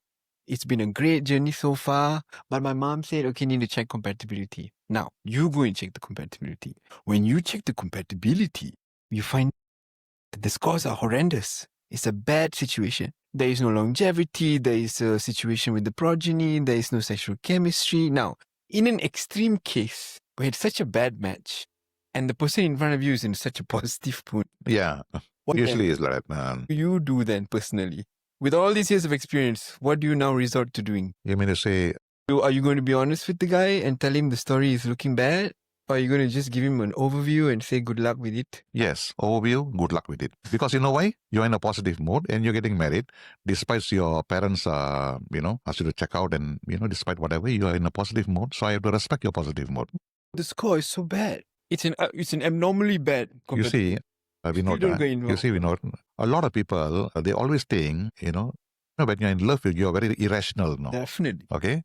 It's been a great journey so far. But my mom said, okay, need to check compatibility. Now, you go and check the compatibility. When you check the compatibility, you find that the scores are horrendous. It's a bad situation. There is no longevity. There is a situation with the progeny. There is no sexual chemistry. Now, in an extreme case where it's such a bad match, and the person in front of you is in such a positive mood. Yeah, what usually is like that. What do you do then personally? With all these years of experience, what do you now resort to doing? You mean to say... Are you going to be honest with the guy and tell him the story is looking bad? Or are you going to just give him an overview and say good luck with it? Yes, overview, good luck with it. Because you know why? You're in a positive mode and you're getting married. Despite your parents, ask you to check out and, despite whatever, you are in a positive mode. So I have to respect your positive mode. The score is so bad. It's an abnormally bad. You see, Vinod, a lot of people, they always think, when you're in love, you're very irrational. No? Definitely. Okay?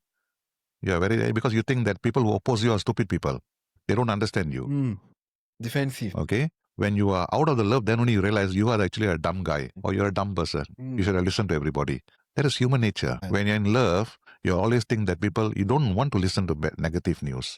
You're because you think that people who oppose you are stupid people. They don't understand you. Defensive. Okay? When you are out of the love, then only you realize you are actually a dumb guy or you're a dumb person. You should have listened to everybody. That is human nature. When you're in love, you always think that you don't want to listen to negative news.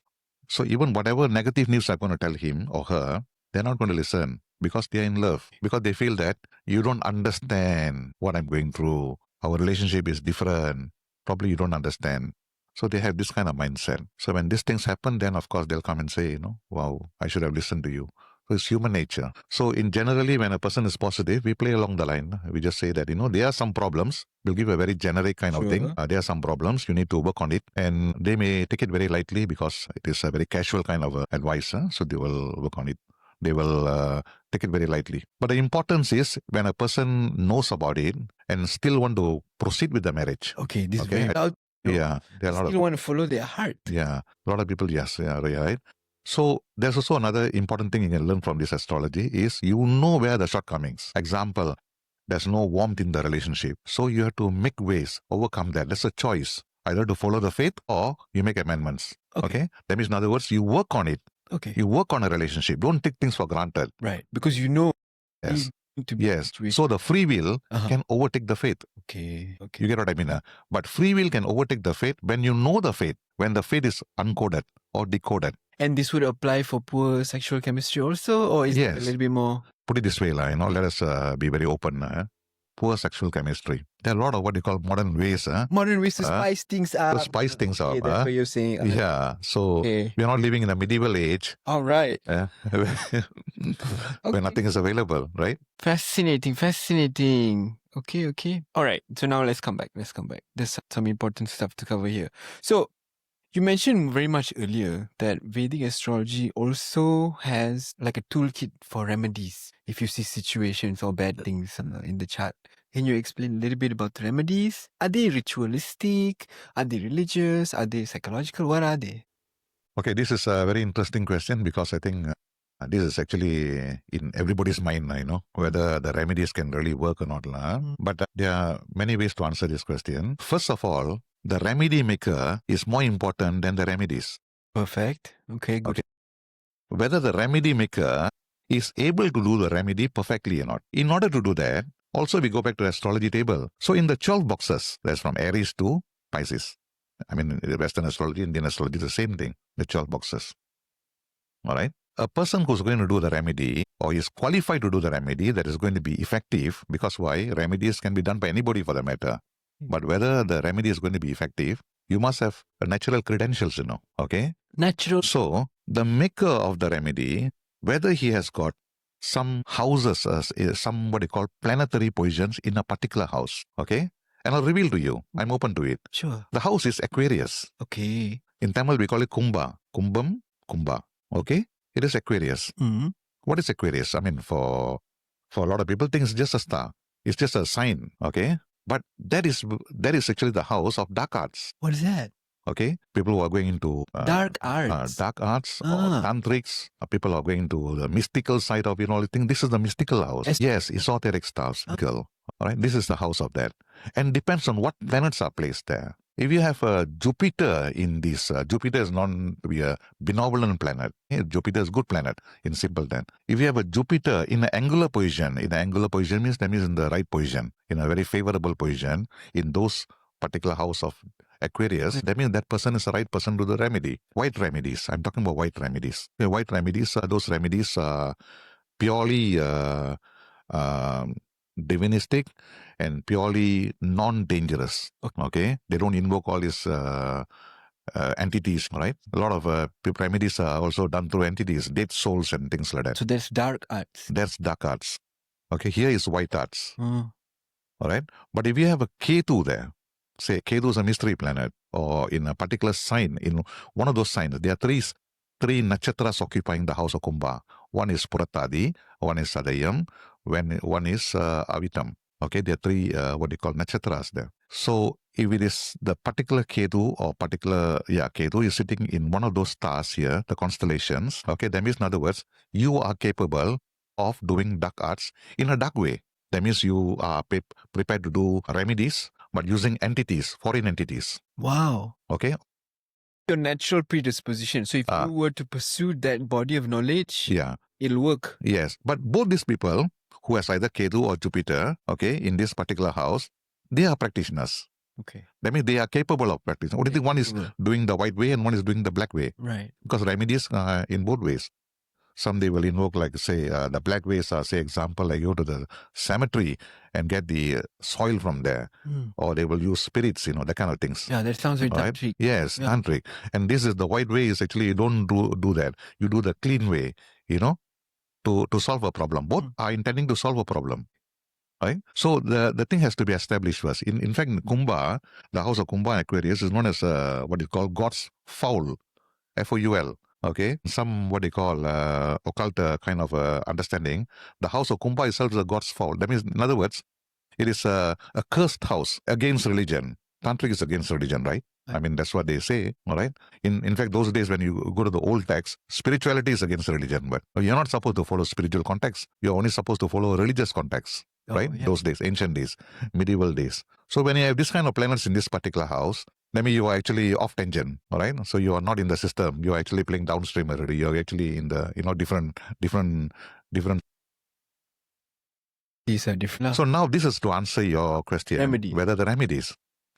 So even whatever negative news I'm going to tell him or her, they're not going to listen because they're in love. Because they feel that you don't understand what I'm going through. Our relationship is different. Probably you don't understand. So they have this kind of mindset. So when these things happen, then of course they'll come and say, wow, I should have listened to you. So it's human nature. So generally, when a person is positive, we play along the line. We just say that, there are some problems. We'll give a very generic kind of thing. There are some problems. You need to work on it. And they may take it very lightly because it is a very casual kind of advice. So they will work on it. They will take it very lightly. But the importance is when a person knows about it and still want to proceed with the marriage. Okay, this is very... Yeah, there are a lot of people want to follow their heart. Yeah, a lot of people, yes, yeah, right. So there's also another important thing you can learn from this astrology is you know where the shortcomings. Example, there's no warmth in the relationship. So you have to make ways, overcome that. That's a choice. Either to follow the faith or you make amendments. Okay? That means, in other words, you work on it. Okay. You work on a relationship. Don't take things for granted. Right. Because you know. Yes. Yes. So the free will can overtake the faith. Okay. You get what I mean? But free will can overtake the faith when you know the faith, when the faith is uncoded or decoded. And this would apply for poor sexual chemistry also? Or is it a little bit more? Put it this way, let us be very open. Poor sexual chemistry. There are a lot of what you call modern ways. Modern ways to spice things up. To spice things up. That's what you're saying. Yeah. So we're not living in a medieval age. All right. Where nothing is available, right? Fascinating. Okay. All right. So now let's come back. There's some important stuff to cover here. So you mentioned very much earlier that Vedic astrology also has like a toolkit for remedies if you see situations or bad things in the chart. Can you explain a little bit about the remedies? Are they ritualistic? Are they religious? Are they psychological? What are they? Okay, this is a very interesting question because I think This is actually in everybody's mind, whether the remedies can really work or not. But there are many ways to answer this question. First of all, the remedy maker is more important than the remedies. Perfect. Okay, good. Okay. Whether the remedy maker is able to do the remedy perfectly or not. In order to do that, also we go back to the astrology table. So in the 12 boxes, that's from Aries to Pisces. I mean, in Western astrology, Indian astrology, the same thing, the 12 boxes. All right. A person who's going to do the remedy or is qualified to do the remedy that is going to be effective, because why? Remedies can be done by anybody for the matter. But whether the remedy is going to be effective, you must have a natural credentials, okay? Natural. So the maker of the remedy, whether he has got some houses, some what they call planetary positions in a particular house, okay? And I'll reveal to you. I'm open to it. Sure. The house is Aquarius. Okay. In Tamil, we call it Kumbha. Kumbam, Kumbha. Okay? It is Aquarius. Mm-hmm. What is Aquarius? I mean, for a lot of people, think it's just a star. It's just a sign, okay? But that is actually the house of dark arts. What is that? Okay? People who are going into Dark arts. or tantrics, people are going to the mystical side of all. I think this is the mystical house. Yes, esoteric stuff. All right, this is the house of that, and depends on what planets are placed there. If you have a Jupiter in this, Jupiter is known to be a benevolent planet. Jupiter is a good planet in simple terms. If you have a Jupiter in an angular position, means that means in the right position, in a very favorable position, in those particular house of Aquarius, that means that person is the right person to do the remedy. White remedies. I'm talking about white remedies. The white remedies, those remedies are purely divinistic and purely non-dangerous. Okay? They don't invoke all these entities, right? A lot of remedies are also done through entities, dead souls and things like that. So there's dark arts. That's dark arts. Okay, here is white arts. All right? But if you have a Ketu there, say Ketu is a mystery planet, or in a particular sign, in one of those signs, there are three nakshatras occupying the house of Kumbha. One is Purattadi, one is Sadayam, one is Avitam. Okay, there are three, what they call nakshatras there. So if it is the particular Ketu or Ketu is sitting in one of those stars here, the constellations, okay, that means in other words, you are capable of doing dark arts in a dark way. That means you are prepared to do remedies, but using entities, foreign entities. Wow. Okay. Your natural predisposition. So if you were to pursue that body of knowledge, it'll work. Yes. But both these people who has either Ketu or Jupiter, okay, in this particular house, they are practitioners. Okay. That means they are capable of practicing. Only thing one is doing the white way and one is doing the black way. Right. Because remedies in both ways. Some they will invoke, like, say, the black ways are, say, example, like go to the cemetery and get the soil from there. Or they will use spirits, that kind of things. Yeah, that sounds very tantric. Yes, tantric. And this is the white way is actually, you don't do that. You do the clean way, to solve a problem. Both are intending to solve a problem. Right? So the thing has to be established first. In fact, Kumbha, the house of Kumbha and Aquarius is known as what is called God's fowl, Foul. Okay, some what they call occult kind of understanding. The house of Kumbha itself is a God's fowl. That means, in other words, it is a cursed house against religion. Tantric is against religion, right? I mean, that's what they say, all right? In fact, those days when you go to the old text, spirituality is against religion, but you're not supposed to follow spiritual context. You're only supposed to follow religious context, right? Yeah. Those days, ancient days, medieval days. So when you have this kind of planets in this particular house, that means you are actually off tangent, all right? So you are not in the system. You are actually playing downstream already. You're actually in the, different. These are different. So now this is to answer your question, whether the remedies.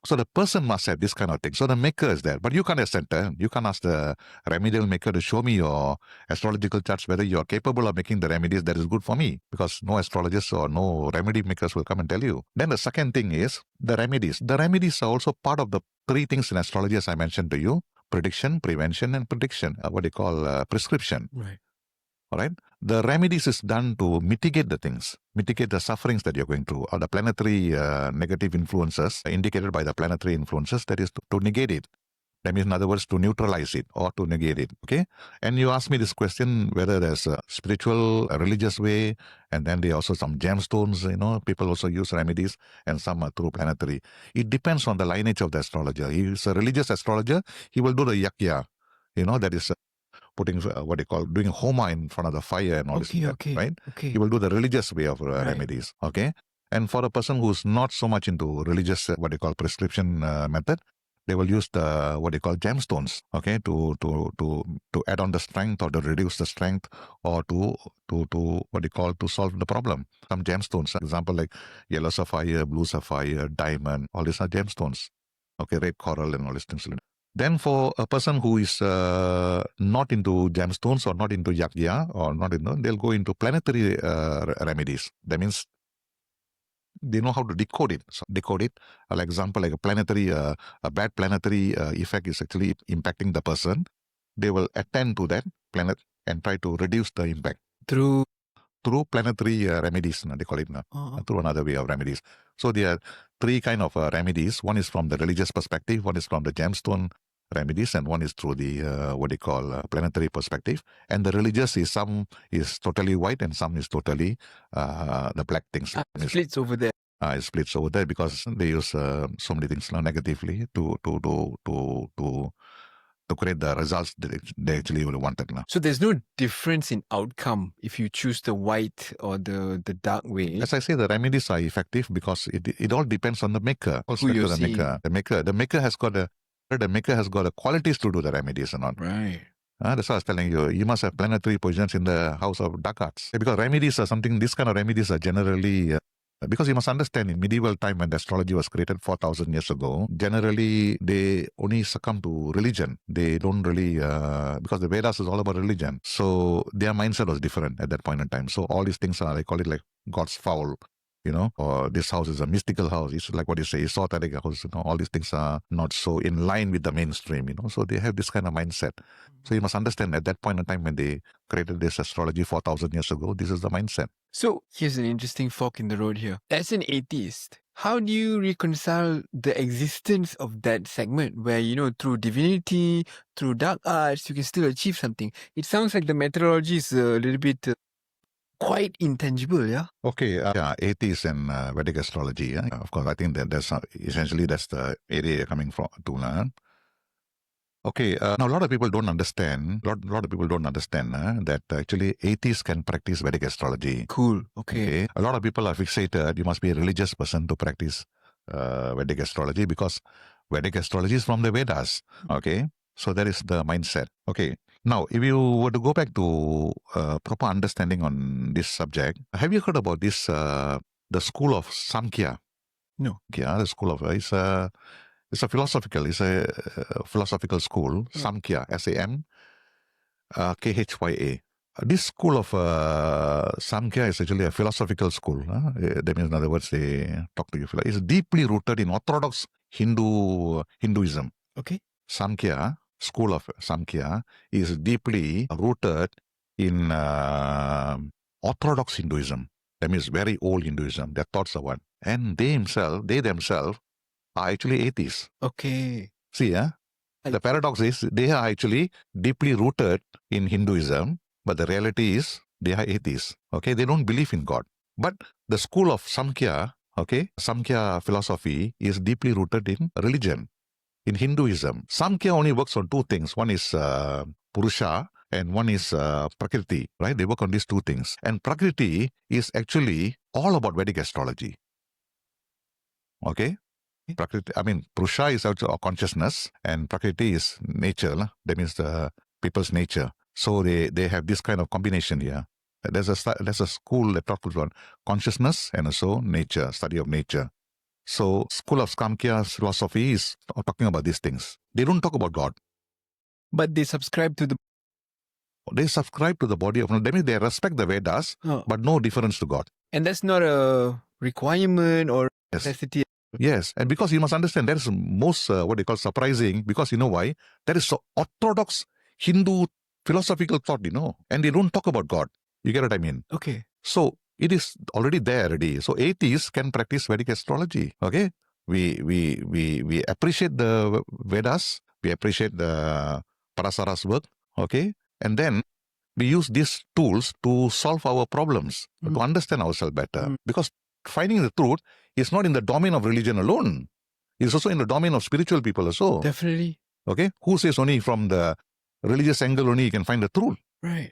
So the person must have this kind of thing. So the maker is there. But you can't ask the remedial maker to show me your astrological charts, whether you are capable of making the remedies that is good for me. Because no astrologist or no remedy makers will come and tell you. Then the second thing is the remedies. The remedies are also part of the three things in astrology, as I mentioned to you: prediction, prevention, and prediction. What they call prescription. Right. All right. The remedies is done to mitigate the things, mitigate the sufferings that you're going through, or the planetary negative influences indicated by the planetary influences, that is to negate it. That means, in other words, to neutralize it or to negate it. Okay. And you asked me this question, whether there's a spiritual, a religious way, and then there are also some gemstones, people also use remedies, and some are through planetary. It depends on the lineage of the astrologer. If he's a religious astrologer, he will do the yakya, that is putting what they call doing homa in front of the fire and all this, right? He will do the religious way of remedies. Okay, and for a person who's not so much into religious, what they call prescription method, they will use the what they call gemstones, okay, to add on the strength or to reduce the strength or to what they call to solve the problem. Some gemstones, for example, like yellow sapphire, blue sapphire, diamond, all these are gemstones. Okay, red coral and all these things. Then for a person who is not into gemstones or not into yagya or not into, they'll go into planetary remedies. That means they know how to decode it. So decode it. Like example, like a planetary, a bad planetary effect is actually impacting the person. They will attend to that planet and try to reduce the impact through planetary remedies. They call it through another way of remedies. So there are three kind of remedies. One is from the religious perspective. One is from the gemstone remedies, and one is through the what they call planetary perspective. And the religious is some is totally white and some is totally the black things. Splits over there. It splits over there because they use so many things negatively to create the results that they actually wanted. So there's no difference in outcome if you choose the white or the dark way. As I say, the remedies are effective because it all depends on the maker. Who you're seeing. The maker has got the qualities to do the remedies or not. Right. That's what I was telling you. You must have planetary positions in the house of dark arts. Because remedies are something, this kind of remedies are generally, because you must understand in medieval time when the astrology was created 4,000 years ago, generally they only succumb to religion. They don't really, because the Vedas is all about religion. So their mindset was different at that point in time. So all these things are, they call it like God's fowl. Or this house is a mystical house. It's like what you say, esoteric house. All these things are not so in line with the mainstream. So they have this kind of mindset. So you must understand at that point in time when they created this astrology 4,000 years ago, this is the mindset. So here's an interesting fork in the road here. As an atheist, how do you reconcile the existence of that segment where, through divinity, through dark arts, you can still achieve something? It sounds like the methodology is a little bit quite intangible, yeah? Okay, atheist and Vedic astrology. Yeah? Of course, I think that that's essentially that's the area you're coming from to learn. Okay, now a lot of people don't understand. A lot of people don't understand that actually atheists can practice Vedic astrology. Cool. Okay. A lot of people are fixated. You must be a religious person to practice Vedic astrology because Vedic astrology is from the Vedas. Okay, so that is the mindset. Okay. Now, if you were to go back to proper understanding on this subject, have you heard about this, the school of Samkhya? No. Yeah, the school of, it's a philosophical school, Samkhya, S-A-M-K-H-Y-A. This school of Samkhya is actually a philosophical school. That means, in other words, they talk to you. It's deeply rooted in Orthodox Hinduism. Okay. Samkhya, school of Samkhya, is deeply rooted in Orthodox Hinduism. That means very old Hinduism. Their thoughts are one. And they themselves are actually atheists. Okay. See, the paradox is they are actually deeply rooted in Hinduism, but the reality is they are atheists. Okay, they don't believe in God. But the school of Samkhya, Samkhya philosophy is deeply rooted in religion. In Hinduism, Samkhya only works on two things. One is Purusha and one is Prakriti, right? They work on these two things. And Prakriti is actually all about Vedic astrology. Okay? Purusha is also consciousness and Prakriti is nature. That means the people's nature. So they have this kind of combination here. There's a school that talks about consciousness and also nature, study of nature. So, school of Samkhya's philosophy is talking about these things. They don't talk about God. But they subscribe to the body of... That means they respect the Vedas, but no difference to God. And that's not a requirement or necessity. Yes, and because you must understand, that is most, what they call surprising, because you know why? That is so Orthodox Hindu philosophical thought, and they don't talk about God. You get what I mean? Okay. So, it is already there already. So atheists can practice Vedic astrology. Okay, we appreciate the Vedas, we appreciate the Parasara's work. Okay, and then we use these tools to solve our problems, to understand ourselves better. Because finding the truth is not in the domain of religion alone; it's also in the domain of spiritual people also. Definitely. Okay, who says only from the religious angle only you can find the truth. Right.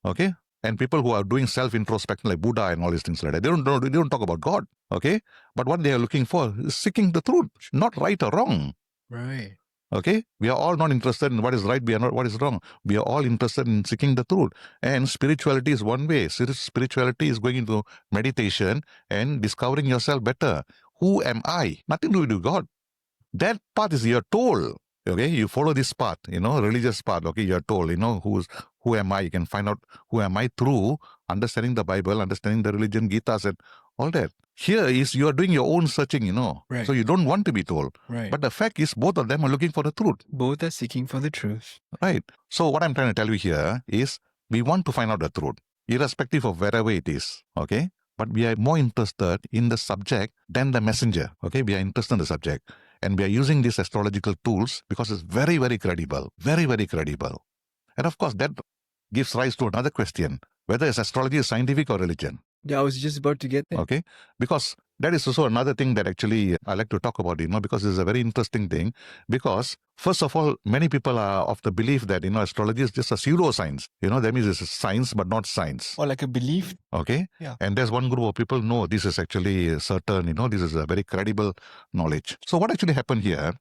Okay. And people who are doing self-introspection like Buddha and all these things like that, they don't talk about God. Okay. But what they are looking for is seeking the truth, not right or wrong. Right. Okay. We are all not interested in what is right, we are not what is wrong. We are all interested in seeking the truth. And spirituality is one way. Spirituality is going into meditation and discovering yourself better. Who am I? Nothing to do with God. That path is your tool. Okay, you follow this path, religious path. Okay, you're told, who am I? You can find out who am I through understanding the Bible, understanding the religion, Gitas, and all that. Here is you are doing your own searching, Right. So you don't want to be told. Right. But the fact is, both of them are looking for the truth. Both are seeking for the truth. Right. So what I'm trying to tell you here is we want to find out the truth, irrespective of wherever it is. Okay. But we are more interested in the subject than the messenger. Okay. We are interested in the subject. And we are using these astrological tools because it's very, very credible. Very, very credible. And of course, that gives rise to another question, whether astrology is scientific or religion. Yeah, I was just about to get there. Okay. Because that is also another thing that actually I like to talk about, because it's a very interesting thing. Because first of all, many people are of the belief that, astrology is just a pseudoscience. That means it's a science, but not science. Or like a belief. Okay. Yeah. And there's one group of people, no, this is actually certain, this is a very credible knowledge. So what actually happened here,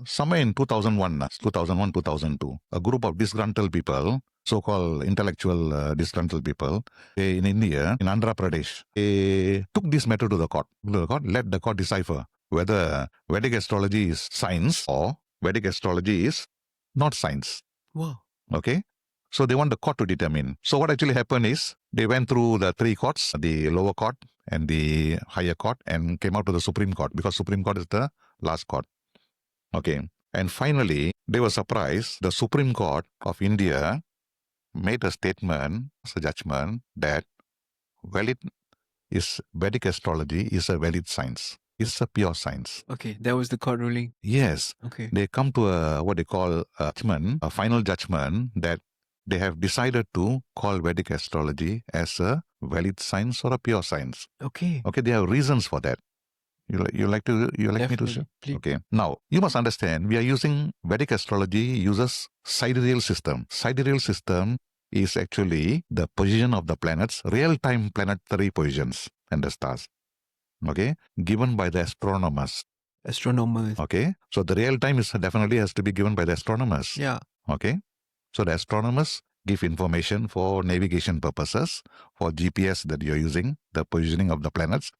somewhere in 2002, a group of disgruntled people, so-called intellectual disgruntled people in India, in Andhra Pradesh, they took this matter to the court. Let the court decipher whether Vedic astrology is science or Vedic astrology is not science. Wow. Okay. So they want the court to determine. So what actually happened is they went through the three courts, the lower court and the higher court, and came out to the Supreme Court, because Supreme Court is the last court. Okay. And finally, they were surprised. The Supreme Court of India made a statement, a judgment, that Vedic astrology is a valid science. It's a pure science. Okay, that was the court ruling. Yes. Okay. They come to what they call a final judgment, that they have decided to call Vedic astrology as a valid science or a pure science. Okay. Okay, there are reasons for that. You like me to share? Please. Okay. Now, you must understand, we are using Vedic astrology uses sidereal system. Sidereal system is actually the position of the planets, real-time planetary positions and the stars. Okay, given by the astronomers. Okay, so the real time is definitely has to be given by the astronomers. Yeah. Okay, so the astronomers give information for navigation purposes, for GPS that you're using, the positioning of the planets,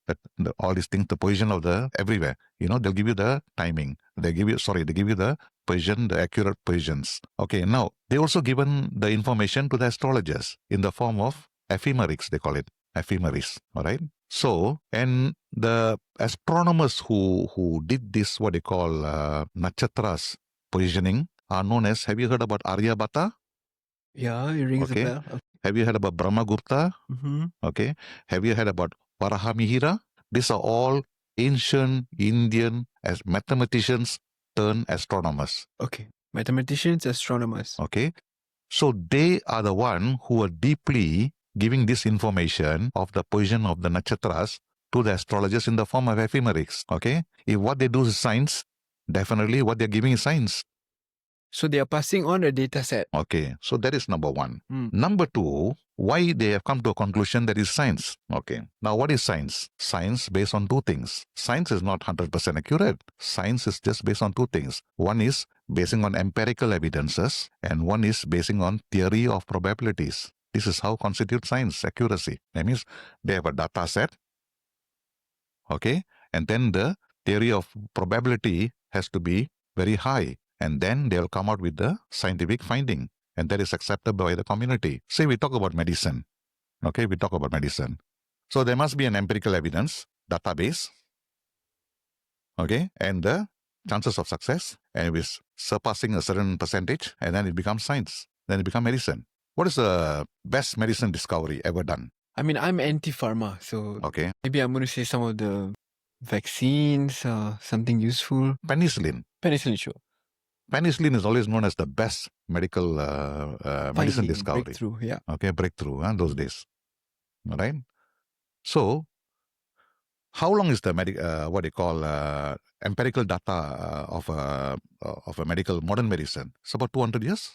all these things, the position of the everywhere. They'll give you the timing. They give you the position, the accurate positions. Okay, now they also given the information to the astrologers in the form of ephemerics, they call it. Ephemeris, all right? So, and the astronomers who did this, what they call nakshatras positioning, are known as, have you heard about Aryabhata? Yeah, it rings a bell. Okay. Have you heard about Brahmagupta? Mm-hmm. Okay. Have you heard about Varahamihira? These are all ancient Indian as mathematicians turned astronomers. Okay. Mathematicians, astronomers. Okay. So they are the one who are deeply giving this information of the position of the nakshatras to the astrologers in the form of ephemerics. Okay. If what they do is science, definitely what they're giving is science. So they are passing on a data set. Okay. So that is number one. Number two, why they have come to a conclusion that is science. Okay. Now what is science? Science based on two things. Science is not 100% accurate. Science is just based on two things. One is basing on empirical evidences, and one is basing on theory of probabilities. This is how constitutes science accuracy. That means they have a data set. Okay. And then the theory of probability has to be very high. And then they'll come out with the scientific finding. And that is accepted by the community. Say we talk about medicine. Okay, we talk about medicine. So there must be an empirical evidence, database. Okay, and the chances of success, and with surpassing a certain percentage, and then it becomes science. Then it becomes medicine. What is the best medicine discovery ever done? I mean, I'm anti-pharma, so okay, maybe I'm going to say some of the vaccines, something useful. Penicillin. Penicillin, sure. Penicillin is always known as the best medical medicine discovery. Breakthrough, yeah. Okay, breakthrough, those days. All right. So, how long is the what they call empirical data of a medical modern medicine? It's about 200 years.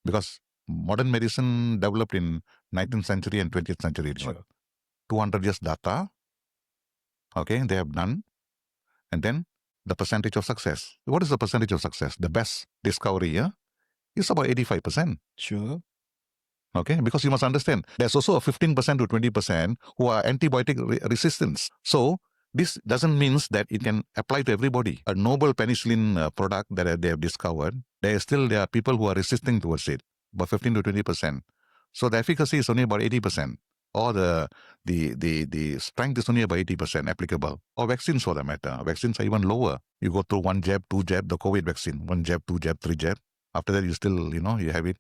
because modern medicine developed in 19th century and 20th century. Sure. 200 years data, okay, they have done. And then the percentage of success. What is the percentage of success? The best discovery here is about 85%. Sure. Okay, because you must understand, there's also a 15% to 20% who are antibiotic resistance. So this doesn't mean that it can apply to everybody. A noble penicillin product that they have discovered, there are people who are resisting towards it, about 15 to 20%. So the efficacy is only about 80%. Or the strength is only about 80% applicable. Or vaccines for that matter. Vaccines are even lower. You go through 1 jab, 2 jab, the COVID vaccine, 1 jab, 2 jab, 3 jab. After that, you still, you have it.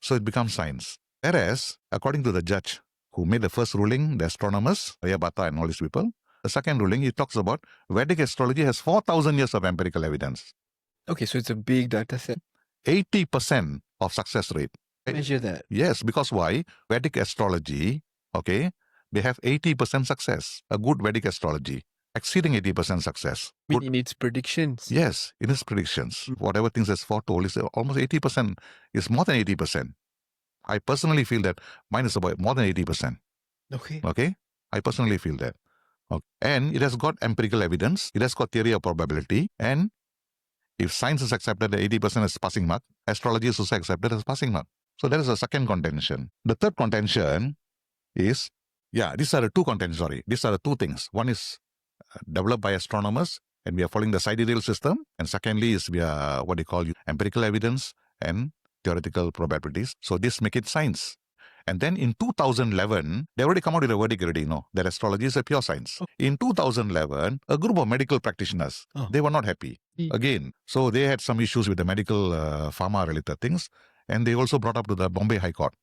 So it becomes science. Whereas, according to the judge who made the first ruling, the astronomers, Aryabhata and all these people, the second ruling, he talks about Vedic astrology has 4,000 years of empirical evidence. Okay, so it's a big data set. 80% of success rate. Measure that. Yes, because why? Vedic astrology, okay, they have 80% success. A good Vedic astrology, exceeding 80% success. I mean, in its predictions. Yes, in its predictions. Whatever things that's foretold is almost 80%, is more than 80%. I personally feel that mine is about more than 80%. Okay. Okay? I personally feel that. Okay. And it has got empirical evidence. It has got theory of probability. And if science is accepted at 80% as passing mark, astrology is also accepted as passing mark. So that is the second contention. The third contention is, these are the two contentions, These are the two things. One is developed by astronomers, and we are following the sidereal system. And secondly is we are what they call empirical evidence and theoretical probabilities. So this make it science. And then in 2011, they already come out with a verdict already, that astrology is a pure science. In 2011, a group of medical practitioners, they were not happy. Again, so they had some issues with the medical pharma-related things, and they also brought up to the Bombay High Court.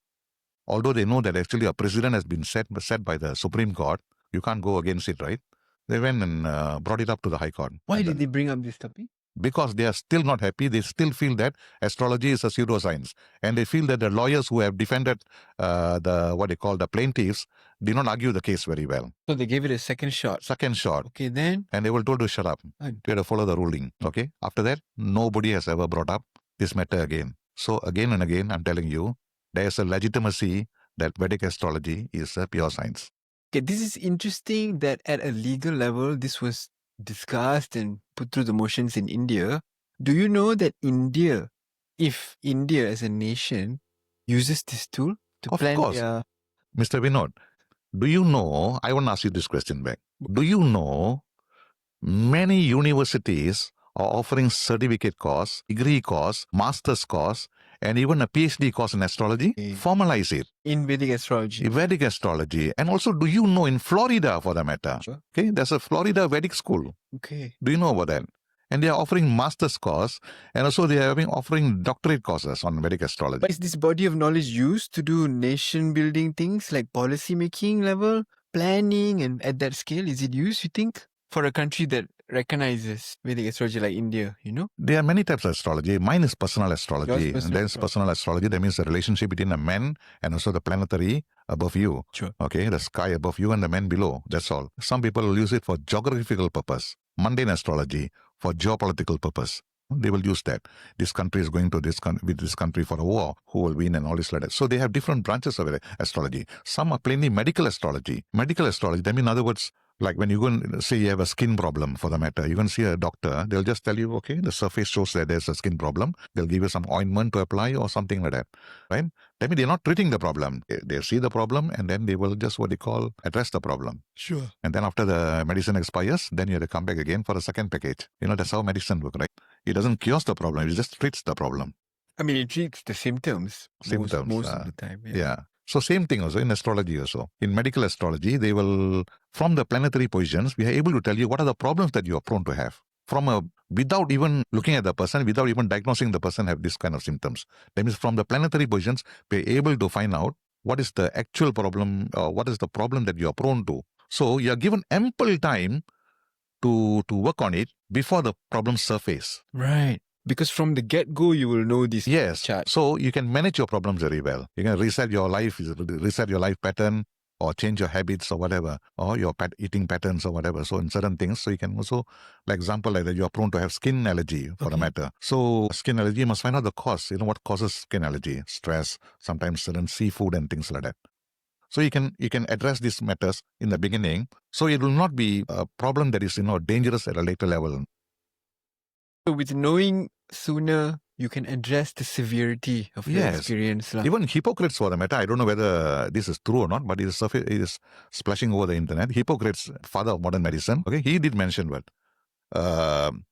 Although they know that actually a precedent has been set by the Supreme Court, you can't go against it, right? They went and brought it up to the High Court. Why did they bring up this topic? Because they are still not happy. They still feel that astrology is a pseudoscience. And they feel that the lawyers who have defended the plaintiffs did not argue the case very well. So they gave it a second shot. Second shot. Okay, then? And they were told to shut up. They had to follow the ruling. Okay. After that, nobody has ever brought up this matter again. So again and again, I'm telling you, there is a legitimacy that Vedic astrology is a pure science. Okay, this is interesting that at a legal level, this was discussed and put through the motions in India. Do you know that if India as a nation uses this tool to of plan course. their... Mr. Vinod, do you know, I want to ask you this question back. Do you know many universities are offering certificate course, degree course, master's course, and even a PhD course in astrology? Formalize it. In Vedic astrology. Vedic astrology. And also, do you know in Florida, for that matter? Sure. Okay, there's a Florida Vedic school. Okay. Do you know about that? And they are offering master's course, and also they are offering doctorate courses on Vedic astrology. But is this body of knowledge used to do nation building things like policy making level, planning, and at that scale? Is it used, you think, for a country that recognizes Vedic astrology like India, There are many types of astrology. Mine is personal astrology. Yours And then personal astrology, that means the relationship between a man and also the planetary above you. Sure. Okay, the sky above you and the man below. That's all. Some people will use it for geographical purpose. Mundane astrology for geopolitical purpose. They will use that. This country is going to with this country for a war. Who will win and all this like that. So they have different branches of astrology. Some are plainly medical astrology. Medical astrology, that means in other words, like when you go and say you have a skin problem for the matter, you can see a doctor, they'll just tell you, okay, the surface shows that there's a skin problem. They'll give you some ointment to apply or something like that, right? That means they're not treating the problem. They see the problem and then they will just address the problem. Sure. And then after the medicine expires, then you have to come back again for a second package. That's how medicine works, right? It doesn't cure the problem, it just treats the problem. I mean, it treats the symptoms. Most of the time. Yeah. So same thing also in astrology also. In medical astrology, they will, from the planetary positions, we are able to tell you what are the problems that you are prone to have. Without even looking at the person, without even diagnosing the person have this kind of symptoms. That means from the planetary positions, we are able to find out what is the actual problem, or what is the problem that you are prone to. So you are given ample time to work on it before the problems surface. Right. Because from the get-go, you will know this. Yes. chart. So you can manage your problems very well. You can reset your life pattern. or change your habits or whatever, or your eating patterns or whatever. So in certain things, so you can also, like example, like that, you are prone to have skin allergy for the matter. So skin allergy, you must find out the cause. You know what causes skin allergy? Stress, sometimes certain seafood and things like that. So you can address these matters in the beginning. So it will not be a problem that is dangerous at a later level. So with knowing sooner, you can address the severity of your experience. Even Hippocrates, for the matter, I don't know whether this is true or not, but it is splashing over the internet. Hippocrates, father of modern medicine, okay, he did mention what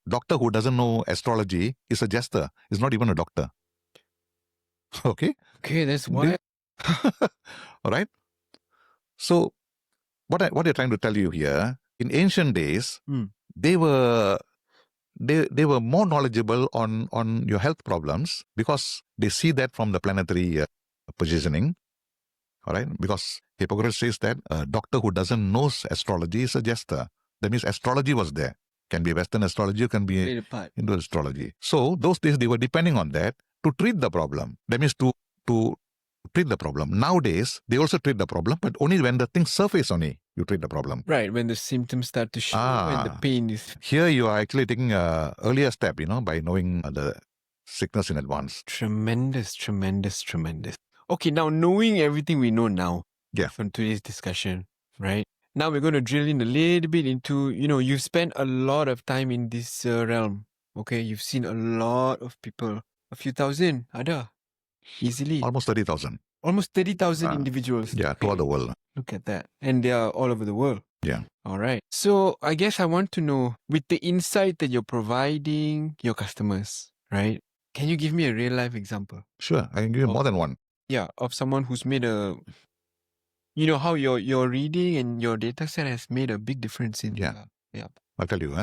doctor who doesn't know astrology is a jester. Is not even a doctor. Okay, that's why. All right. So what they're trying to tell you here, in ancient days, they were more knowledgeable on your health problems because they see that from the planetary positioning. All right, because Hippocrates says that a doctor who doesn't know astrology is a jester. That means astrology was there. Can be Western astrology, can be Hindu astrology. So those days they were depending on that to treat the problem. That means to treat the problem. Nowadays they also treat the problem, but only when the things surface only you treat the problem. Right, when the symptoms start to show and the pain is. Here you are actually taking an earlier step, by knowing the sickness in advance. Tremendous. Okay, now knowing everything we know now from today's discussion, right? Now we're going to drill in a little bit into, you've spent a lot of time in this realm. Okay, you've seen a lot of people, a few thousand, ada, easily. Almost 30,000. Almost 30,000 individuals. Yeah, throughout the world. Look at that. And they are all over the world. Yeah. All right. So I guess I want to know, with the insight that you're providing your customers, right? Can you give me a real life example? Sure, I can give you more than one. Yeah, of someone who's made how your reading and your data set has made a big difference in. Yeah. I'll tell you,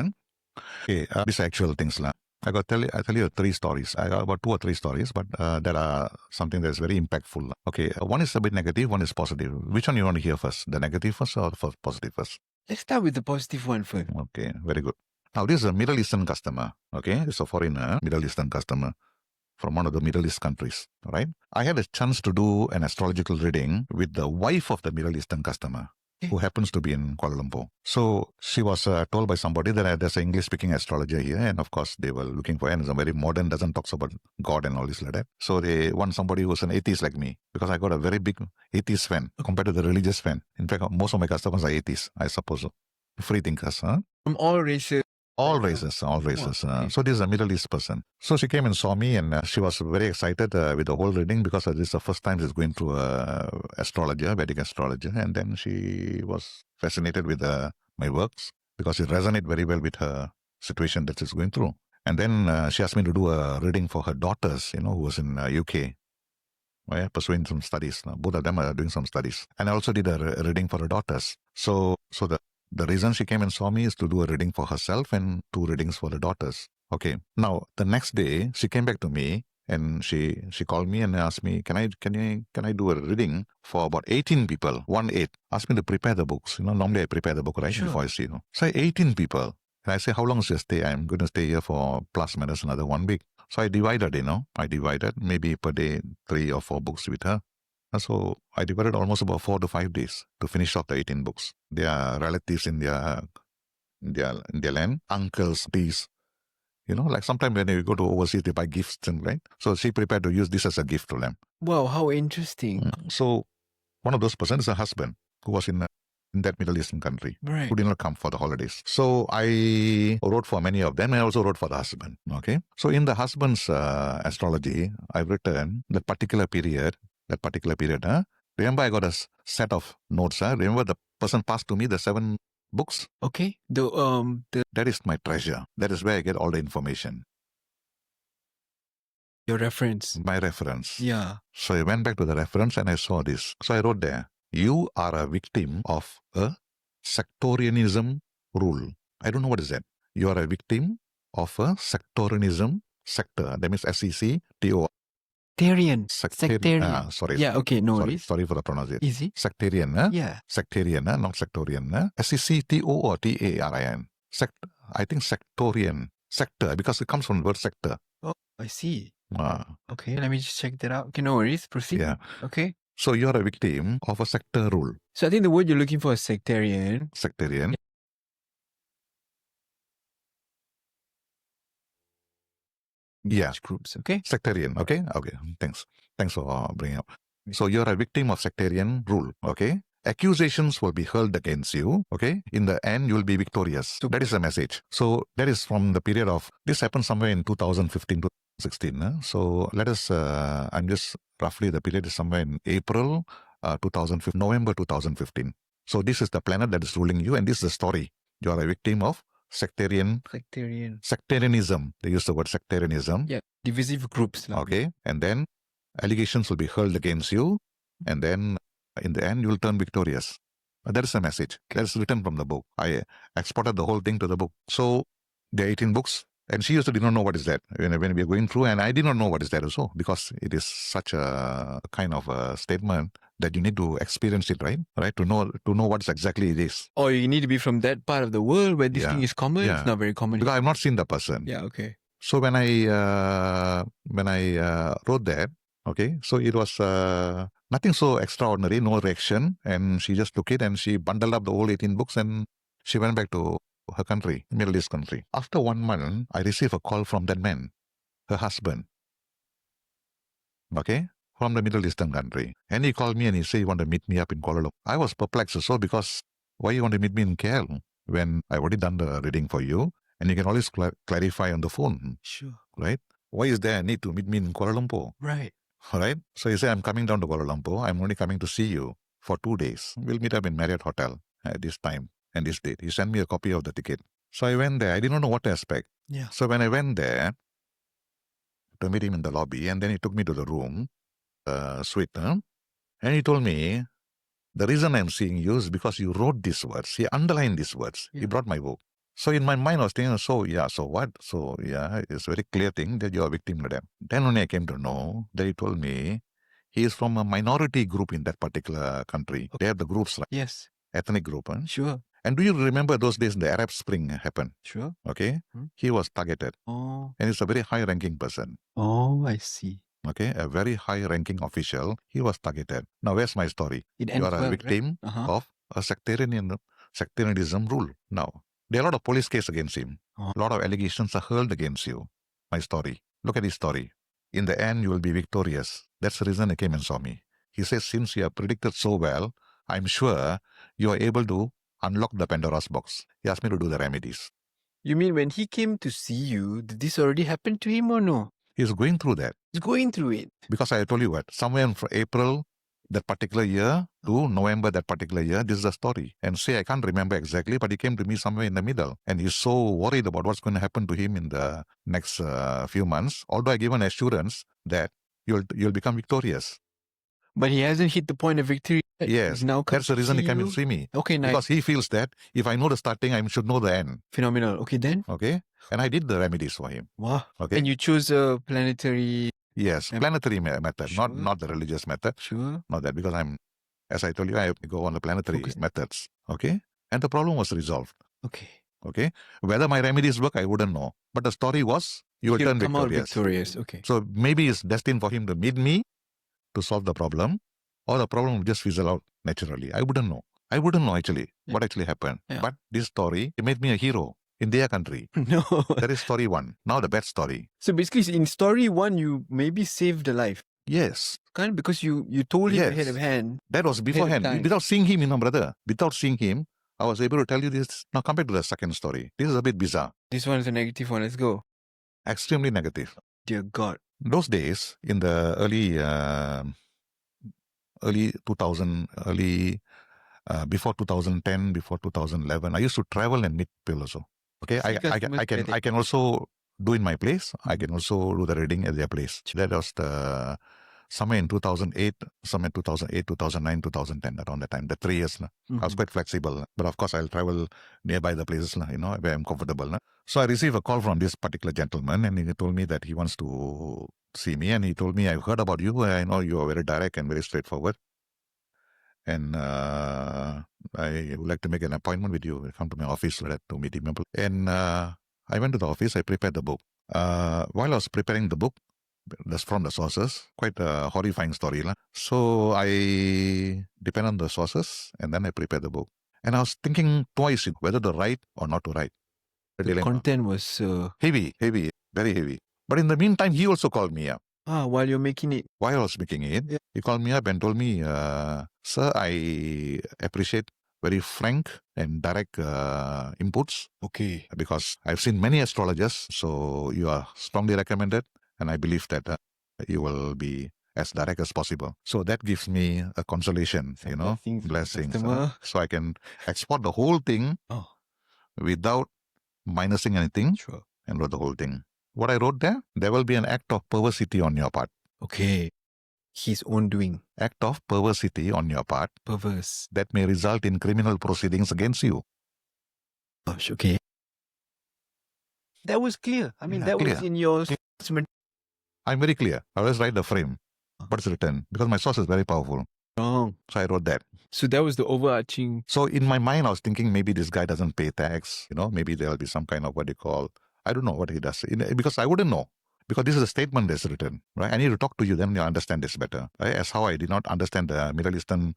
Okay, these are actual things. I'll tell you 3 stories. I got about 2 or 3 stories, but that are something that's very impactful. Okay, one is a bit negative, one is positive. Which one you want to hear first? The negative first or the positive first? Let's start with the positive one first. Okay, very good. Now, this is a Middle Eastern customer. Okay, it's a foreigner, Middle Eastern customer from one of the Middle East countries. All right. I had a chance to do an astrological reading with the wife of the Middle Eastern customer, who happens to be in Kuala Lumpur. So she was told by somebody that there's an English-speaking astrologer here, and of course they were looking for, and it's a very modern, doesn't talk about God and all this like that. So they want somebody who's an atheist like me, because I got a very big atheist fan compared to the religious fan. In fact, most of my customers are atheists, I suppose. Free thinkers, From all races. All races. So this is a Middle East person. So she came and saw me, and she was very excited with the whole reading because this is the first time she's going through a astrologer, Vedic astrology. And then she was fascinated with my works because it resonated very well with her situation that she's going through. And then she asked me to do a reading for her daughters, who was in UK. Pursuing some studies. Both of them are doing some studies. And I also did a reading for her daughters. So the reason she came and saw me is to do a reading for herself and 2 readings for the daughters. Okay. Now, the next day, she came back to me and she called me and asked me, can I do a reading for about 18 people, 1-8. Asked me to prepare the books. Normally I prepare the book, right? Sure. Before I see, So 18 people. And I say, how long is your stay? I'm going to stay here for plus minus another 1 week. So I divided, maybe per day 3 or 4 books with her. So I divided almost about 4 to 5 days to finish off the 18 books. They are relatives in their land, uncles, aunties. Like sometimes when you go to overseas, they buy gifts, right? So she prepared to use this as a gift to them. Wow, how interesting. So one of those persons is a husband who was in that Middle Eastern country, right, who did not come for the holidays. So I wrote for many of them. I also wrote for the husband. Okay. So in the husband's astrology, I've written that particular period. Remember, I got a set of notes. Remember, the person passed to me the 7 books. Okay. That is my treasure. That is where I get all the information. Your reference. My reference. Yeah. So I went back to the reference and I saw this. So I wrote there, you are a victim of a sectarianism rule. I don't know what is that. You are a victim of a sectarianism sector. That means SECTO. Sectarian. Sorry. Yeah, okay, no worries. Sorry for the pronunciation. Easy. Sectarian. Yeah. Sectarian, not sectorian. SECTO or TARIN. I think sectorian. Sector, because it comes from the word sector. Oh, I see. Okay, let me just check that out. Okay, no worries. Proceed. Yeah. Okay. So you're a victim of a sector rule. So I think the word you're looking for is sectarian. Sectarian. Yeah. Groups, okay? Sectarian. Okay. Okay. Thanks. Thanks for bringing up. So you're a victim of sectarian rule. Okay. Accusations will be hurled against you. Okay. In the end, you'll be victorious. So- that is the message. So that is from the period of, this happened somewhere in 2015 to 2016. So let us, I'm just roughly, the period is somewhere in April 2015, November 2015. So this is the planet that is ruling you, and this is the story. You are a victim of sectarianism. They use the word sectarianism. Yeah, divisive groups. Okay. And then allegations will be hurled against you. And then in the end, you will turn victorious. That is the message. That is written from the book. I exported the whole thing to the book. So there are 18 books. And she also did not know what is that when we were going through. And I did not know what is that also, because it is such a kind of a statement that you need to experience it, right? Right? To know what exactly it is. Or you need to be from that part of the world where this Yeah. thing is common. Yeah. It's not very common. Because I have not seen the person. Yeah, okay. So when I wrote that, okay, so it was nothing so extraordinary, no reaction, and she just took it and she bundled up the whole 18 books and she went back to her country, Middle East country. After 1 month, I received a call from that man, her husband, okay, from the Middle Eastern country. And he called me and he said he wanted to meet me up in Kuala Lumpur. I was perplexed also, because why you want to meet me in KL when I already done the reading for you and you can always clarify on the phone. Sure. Right? Why is there a need to meet me in Kuala Lumpur? Right. All right. So he said, I'm coming down to Kuala Lumpur. I'm only coming to see you for 2 days. We'll meet up in Marriott Hotel at this time and this date. He sent me a copy of the ticket. So I went there. I did not know what to expect. Yeah. So when I went there to meet him in the lobby, and then he took me to the room, suite, and he told me, the reason I'm seeing you is because you wrote these words. He underlined these words. Yeah. He brought my book. So in my mind, I was thinking, so what? So yeah, it's a very clear thing that you're a victim to them. Then only I came to know that he told me he is from a minority group in that particular country. Okay. They have the groups, right? Yes. Ethnic group. Huh? Sure. And do you remember those days the Arab Spring happened? Sure. Okay. He was targeted. Oh. And he's a very high-ranking person. Oh, I see. Okay, a very high-ranking official. He was targeted. Now, where's my story? It You ends are a well, victim right? Uh-huh. of a sectarianism rule. Now, there are a lot of police cases against him. Oh. A lot of allegations are hurled against you. My story. Look at his story. In the end, you will be victorious. That's the reason he came and saw me. He says, since you have predicted so well, I'm sure you are able to unlock the Pandora's box. He asked me to do the remedies. You mean when he came to see you, did this already happen to him or no? He's going through that. He's going through it. Because I told you what, somewhere in April that particular year to November that particular year, this is the story. And say, I can't remember exactly, but he came to me somewhere in the middle. And he's so worried about what's going to happen to him in the next few months. Although I gave an assurance that you'll become victorious. But he hasn't hit the point of victory yet. Yes, He's now come that's the to reason he see came you. to see me. Okay, nice. Because he feels that if I know the starting, I should know the end. Phenomenal. Okay, then. Okay? And I did the remedies for him. Wow. Okay? And you chose a planetary. Yes, planetary method, Sure. not the religious method. Sure. Not that, because as I told you, I go on the planetary Focus. methods. Okay? And the problem was resolved. Okay. Okay? Whether my remedies work, I wouldn't know. But the story was, you will He'll turn come out victorious. victorious. Okay. So maybe it's destined for him to meet me to solve the problem, or the problem will just fizzle out naturally. I wouldn't know. I wouldn't know actually what actually happened. Yeah. But this story, it made me a hero in their country. No. That is story one. Now the bad story. So basically, in story one, you maybe saved a life. Yes. Kind of because you told him Yes. ahead of hand. That was beforehand. time. Without seeing him, brother. Without seeing him, I was able to tell you this. Now come back to the second story. This is a bit bizarre. This one is a negative one. Let's go. Extremely negative. Dear God. Those days, in the early 2000, before 2010, before 2011, I used to travel and meet people also. Okay, I can also do in my place. I can also do the reading at their place. That was the somewhere in 2008, 2009, 2010, around that time, the 3 years. I was quite flexible. But of course, I'll travel nearby the places, where I'm comfortable. So I received a call from this particular gentleman, and he told me that he wants to see me. And he told me, I've heard about you. I know you are very direct and very straightforward. And I would like to make an appointment with you. Come to my office to meet him. And I went to the office. I prepared the book. While I was preparing the book, That's from the sources. Quite a horrifying story. Lah. So I depend on the sources and then I prepare the book. And I was thinking twice whether to write or not to write. The content was heavy, very heavy. But in the meantime, he also called me up. while you're making it. While I was making it, Yeah. he called me up and told me, sir, I appreciate very frank and direct inputs. Okay. Because I've seen many astrologers, so you are strongly recommended, and I believe that you will be as direct as possible. So that gives me a consolation, blessings. So I can export the whole thing without minusing anything. Sure. And wrote the whole thing. What I wrote there will be an act of perversity on your part. Okay. His own doing. Act of perversity on your part. Perverse. That may result in criminal proceedings against you. Gosh, okay. That was clear. I mean, that clear. was in your statement. I'm very clear. I always write the frame. What's written? Because my source is very powerful. Wrong. So I wrote that. So that was the overarching. So in my mind, I was thinking maybe this guy doesn't pay tax. Maybe there'll be some kind of what they call, I don't know what he does. Because I wouldn't know. Because this is a statement that's written, right? I need to talk to you, then you'll understand this better. Right? As how I did not understand the Middle Eastern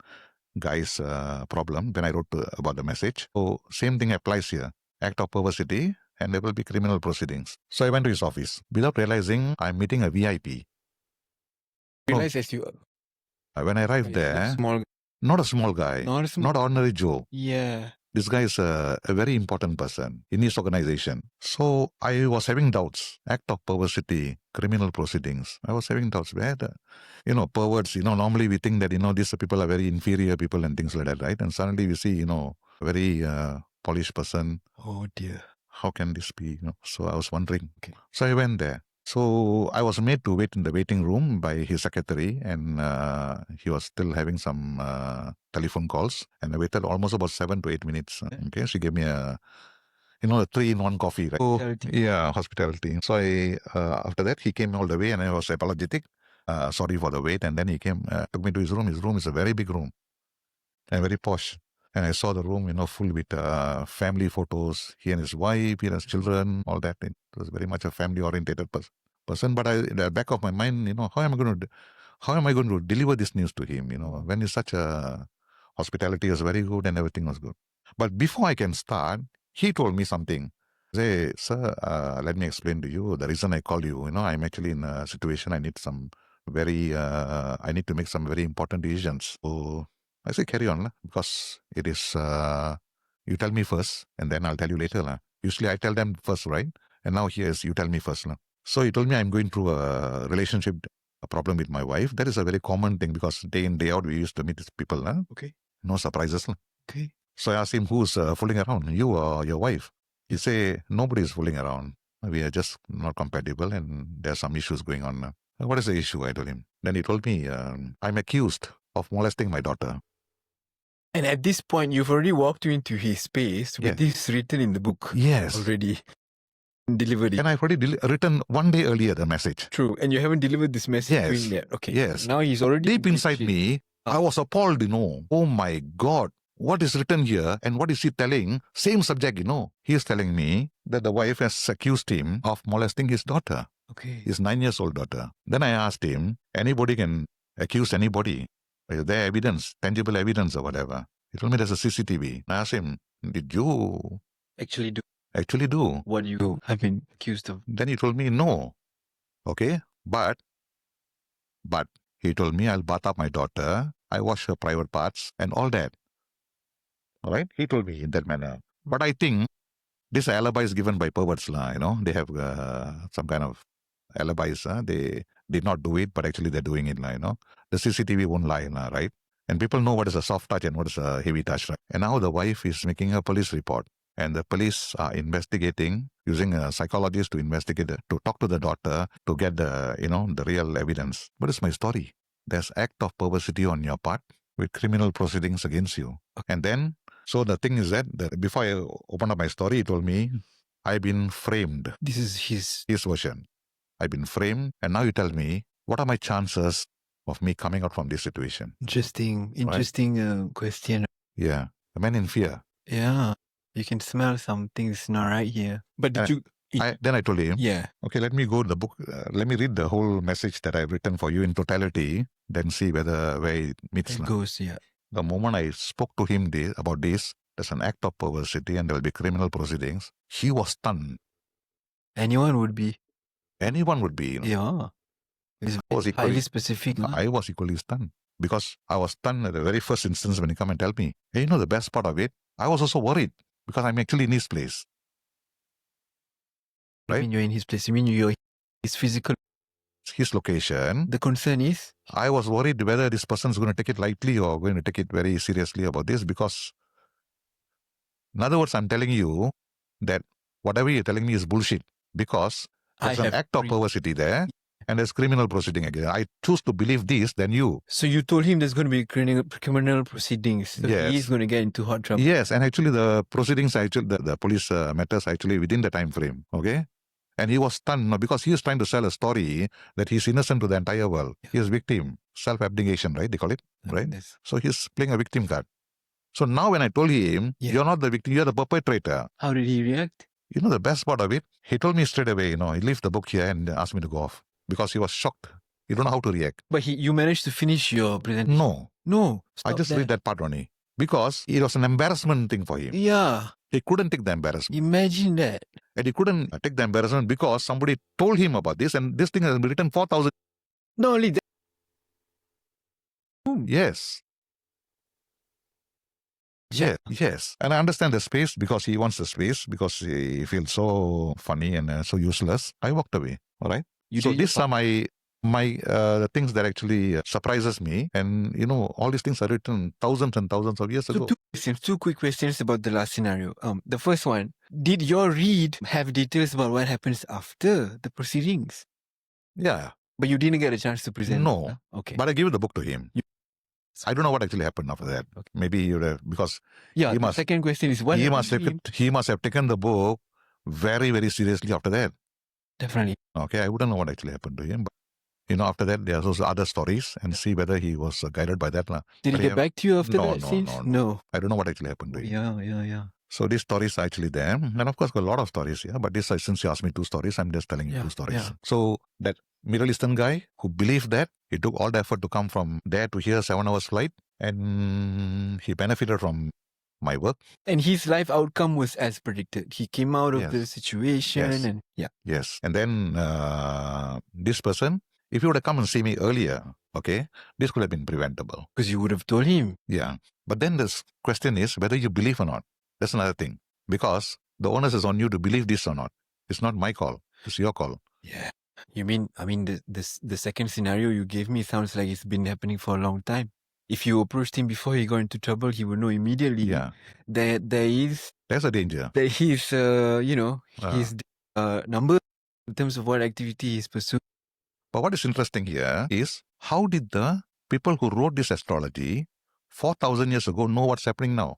guy's problem when I wrote about the message. So same thing applies here. Act of perversity, and there will be criminal proceedings. So I went to his office. Without realizing, I'm meeting a VIP. Realize as you... When I arrived there, not a small guy, not ordinary Joe. Yeah. This guy is a very important person in his organization. So I was having doubts. Act of perversity, criminal proceedings. I was having doubts. Where perverts, normally we think that, these people are very inferior people and things like that, right? And suddenly we see, a very polished person. Oh dear. How can this be? So I was wondering. Okay. So I went there. So I was made to wait in the waiting room by his secretary, and he was still having some telephone calls, and I waited almost about 7 to 8 minutes. Okay, she gave me a 3-in-1 coffee. Right? Hospitality. Yeah, hospitality. So after that, he came all the way, and I was apologetic, sorry for the wait, and then he came, took me to his room. His room is a very big room and very posh. And I saw the room, full with family photos. He and his wife, he and his children, all that. It was very much a family-oriented person. But in the back of my mind, how am I going to deliver this news to him? When he's such a hospitality was very good and everything was good. But before I can start, he told me something. Say, sir, let me explain to you the reason I called you. I'm actually in a situation. I need I need to make some very important decisions. So I say, carry on, because it is, you tell me first, and then I'll tell you later. Usually I tell them first, right? And now here's, you tell me first. So he told me I'm going through a relationship problem with my wife. That is a very common thing, because day in, day out, we used to meet these people. Okay. No surprises. Okay. So I asked him, who's fooling around, you or your wife? He say, nobody is fooling around. We are just not compatible, and there's some issues going on. What is the issue? I told him. Then he told me, I'm accused of molesting my daughter. And at this point, you've already walked into his space with this written in the book. Yes. Already delivered it. And I've already written one day earlier the message. True. And you haven't delivered this message yet. Okay. Yes. Now he's already... Deep inside me, I was appalled, Oh my God. What is written here and what is he telling? Same subject, He is telling me that the wife has accused him of molesting his daughter. Okay. His 9-year-old daughter. Then I asked him, anybody can accuse anybody. Is there evidence, tangible evidence or whatever? He told me there's a CCTV. I asked him, did you actually do what you have been accused of? Then he told me no. Okay, but he told me I'll bath up my daughter, I wash her private parts and all that. All right, he told me in that manner. But I think this alibi is given by perverts, They have some kind of alibis. They did not do it, but actually they're doing it, The CCTV won't lie, right? And people know what is a soft touch and what is a heavy touch, right? And now the wife is making a police report. And the police are investigating, using a psychologist to investigate, to talk to the daughter, to get the real evidence. What is my story? There's act of perversity on your part with criminal proceedings against you. And then, so the thing is that before I opened up my story, he told me, I've been framed. This is his version. I've been framed. And now you tell me, what are my chances of me coming out from this situation? Interesting question. Yeah. A man in fear. Yeah. You can smell something's not right here. But did you Then I told him, Yeah. okay, let me go to the book. Let me read the whole message that I've written for you in totality, then see where it meets. It goes, yeah. The moment I spoke to him about this, there's an act of perversity and there will be criminal proceedings. He was stunned. Anyone would be. Anyone would be. Yeah. It's highly specific. I was equally stunned because I was stunned at the very first instance when he come and tell me, hey, you know the best part of it? I was also worried because I'm actually in his place. Right? You mean you're in his place? You mean you're his physical? His location. The concern is? I was worried whether this person is going to take it lightly or going to take it very seriously about this because, in other words, I'm telling you that whatever you're telling me is bullshit because there's an act of perversity there and there's criminal proceeding again. I choose to believe this than you. So you told him there's going to be criminal proceedings. So yes. He's going to get into hot trouble. Yes, and actually the proceedings, the police matters actually within the time frame, okay? And he was stunned because he was trying to sell a story that he's innocent to the entire world. He is victim, self-abnegation, right? They call it, right? So he's playing a victim card. So now when I told him, you're not the victim, you're the perpetrator. How did he react? You know the best part of it? He told me straight away, he left the book here and asked me to go off because he was shocked. He don't know how to react. But you managed to finish your presentation? No. I just read that part only because it was an embarrassment thing for him. Yeah. He couldn't take the embarrassment. Imagine that. And he couldn't take the embarrassment because somebody told him about this and this thing has been written 4,000. Not only that. Yes. Yes. And I understand the space because he wants the space because he feels so funny and so useless. I walked away. All right. So these are my things that actually surprises me. And, all these things are written thousands and thousands of years ago. Two quick questions about the last scenario. The first one, did your read have details about what happens after the proceedings? Yeah. But you didn't get a chance to present? No. Huh? Okay. But I gave the book to him. I don't know what actually happened after that. Okay. Maybe you would have, because the second question is what he must have taken the book very, very seriously after that. Definitely. Okay, I wouldn't know what actually happened to him. But, after that, there's also other stories and see whether he was guided by that. Did he get back to you after that? No. I don't know what actually happened to him. Yeah. So these stories are actually there. And of course, got a lot of stories here. But this, since you asked me two stories, I'm just telling you two stories. Yeah. So that Middle Eastern guy who believed that, he took all the effort to come from there to here, 7 hours flight. And he benefited from my work. And his life outcome was as predicted. He came out of the situation Yes. And then this person, if he would have come and see me earlier, okay, this could have been preventable. Because you would have told him. Yeah. But then the question is whether you believe or not. That's another thing. Because the onus is on you to believe this or not. It's not my call. It's your call. Yeah. You mean, the second scenario you gave me sounds like it's been happening for a long time. If you approached him before he got into trouble, he would know immediately that there's a danger. That he's, his number in terms of what activity he's pursuing. But what is interesting here is how did the people who wrote this astrology 4,000 years ago know what's happening now?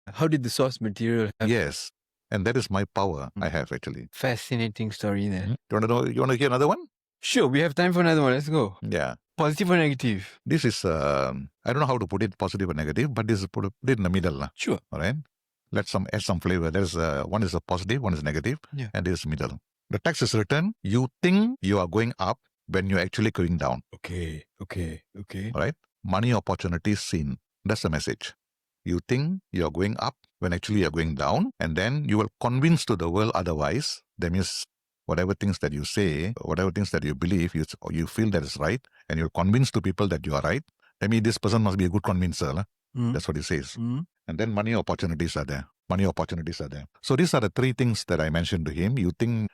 How did the source material have? Yes. And that is my power I have actually. Fascinating story there. You want to hear another one? Sure, we have time for another one. Let's go. Yeah. Positive or negative? This is, I don't know how to put it, positive or negative, but this is put it in the middle. Sure. All right. Let's add some flavor. There's one is a positive, one is negative, and this is middle. The text is written, you think you are going up when you're actually going down. Okay. All right. Money opportunities seen. That's the message. You think you're going up when actually you're going down, and then you will convince to the world otherwise. That means whatever things that you say, whatever things that you believe, you feel that is right, and you'll convince to people that you are right. That means this person must be a good convincer. That's what he says. And then money opportunities are there. So these are the three things that I mentioned to him. You think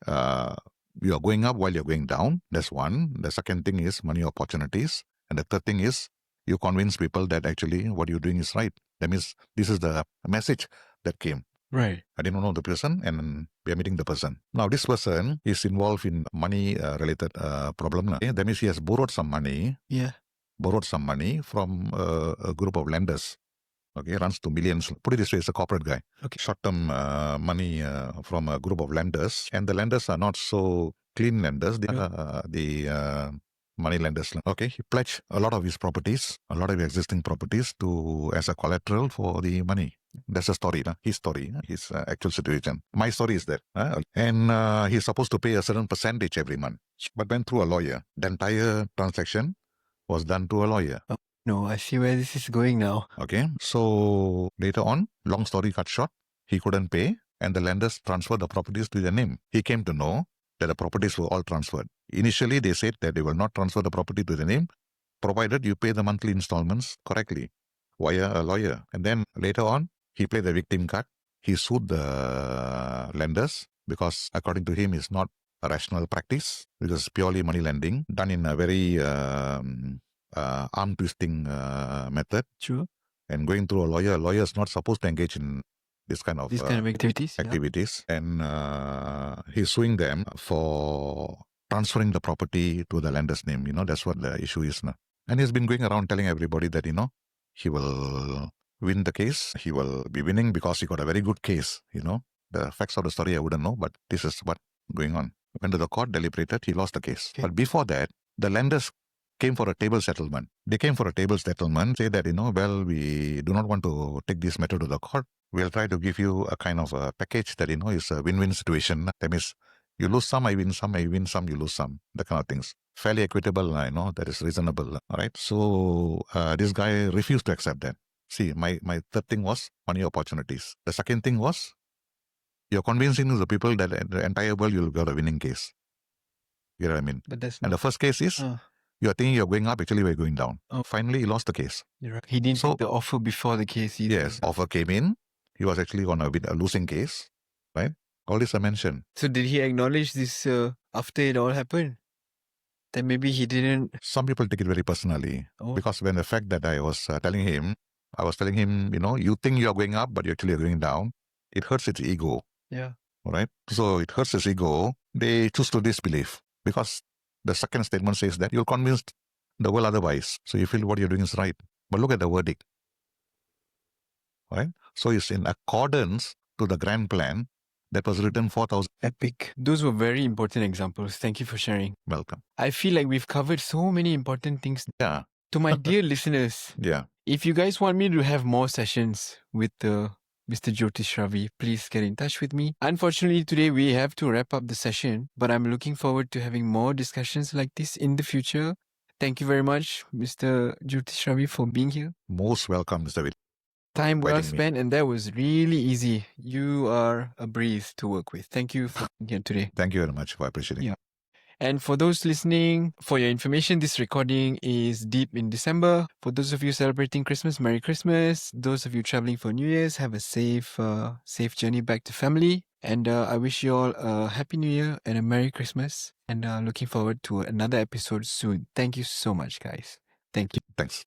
you are going up while you're going down. That's one. The second thing is money opportunities. And the third thing is you convince people that actually what you're doing is right. That means this is the message that came. Right. I didn't know the person and we are meeting the person. Now this person is involved in money related problem. That means he has borrowed some money. Yeah. Borrowed some money from a group of lenders. Okay, runs to millions. Put it this way, it's a corporate guy. Okay. Short-term money from a group of lenders. And the lenders are not so clean lenders. They are the money lenders. Okay, he pledged a lot of his properties, a lot of existing properties as a collateral for the money. That's a story, his story, his actual situation. My story is that. And he's supposed to pay a certain percentage every month. But went through a lawyer. The entire transaction was done through a lawyer. Oh, no, I see where this is going now. Okay. So later on, long story cut short, he couldn't pay and the lenders transferred the properties to their name. He came to know that the properties were all transferred. Initially, they said that they will not transfer the property to their name, provided you pay the monthly installments correctly via a lawyer. And then later on, he played the victim card. He sued the lenders because, according to him, it's not a rational practice because it's purely money lending done in a very arm twisting method. True. And going through a lawyer is not supposed to engage in this kind of activities. Yeah. And he's suing them for transferring the property to the lender's name. That's what the issue is now. And he's been going around telling everybody that, he will win the case. He will be winning because he got a very good case. The facts of the story I wouldn't know, but this is what's going on. Went to the court, deliberated, he lost the case. Okay. But before that, the lenders came for a table settlement. They came for a table settlement, say that, well, we do not want to take this matter to the court. We'll try to give you a kind of a package that, is a win-win situation. That means you lose some, I win some, you lose some, that kind of things. Fairly equitable, that is reasonable, all right? So this guy refused to accept that. See, my third thing was money opportunities. The second thing was, you're convincing the people that the entire world you'll get a winning case. You know what I mean? But that's and the first case is, you're thinking you're going up, actually we're going down. Finally, he lost the case. You're right. He didn't take the offer before the case either. Yes, offer came in. He was actually on a losing case, right? All this I mentioned. So did he acknowledge this after it all happened? That maybe he didn't. Some people take it very personally because when the fact that I was telling him, you think you're going up, but you're actually going down. It hurts its ego. Yeah. All right. So it hurts his ego. They choose to disbelieve because the second statement says that you're convinced the world otherwise. So you feel what you're doing is right. But look at the verdict. Right? So it's in accordance to the grand plan that was written 4,000. Epic. Those were very important examples. Thank you for sharing. Welcome. I feel like we've covered so many important things. Yeah. To my dear listeners. Yeah. If you guys want me to have more sessions with Mr. Jyotisha Ravi, please get in touch with me. Unfortunately, today we have to wrap up the session, but I'm looking forward to having more discussions like this in the future. Thank you very much, Mr. Jyotisha Ravi, for being here. Most welcome, Mr. Vedic. Time well spent, and that was really easy. You are a breeze to work with. Thank you for being here today. Thank you very much for appreciating. Yeah. And for those listening, for your information, this recording is deep in December. For those of you celebrating Christmas, Merry Christmas. Those of you traveling for New Year's, have a safe journey back to family. And I wish you all a Happy New Year and a Merry Christmas. And looking forward to another episode soon. Thank you so much, guys. Thank you. Thanks.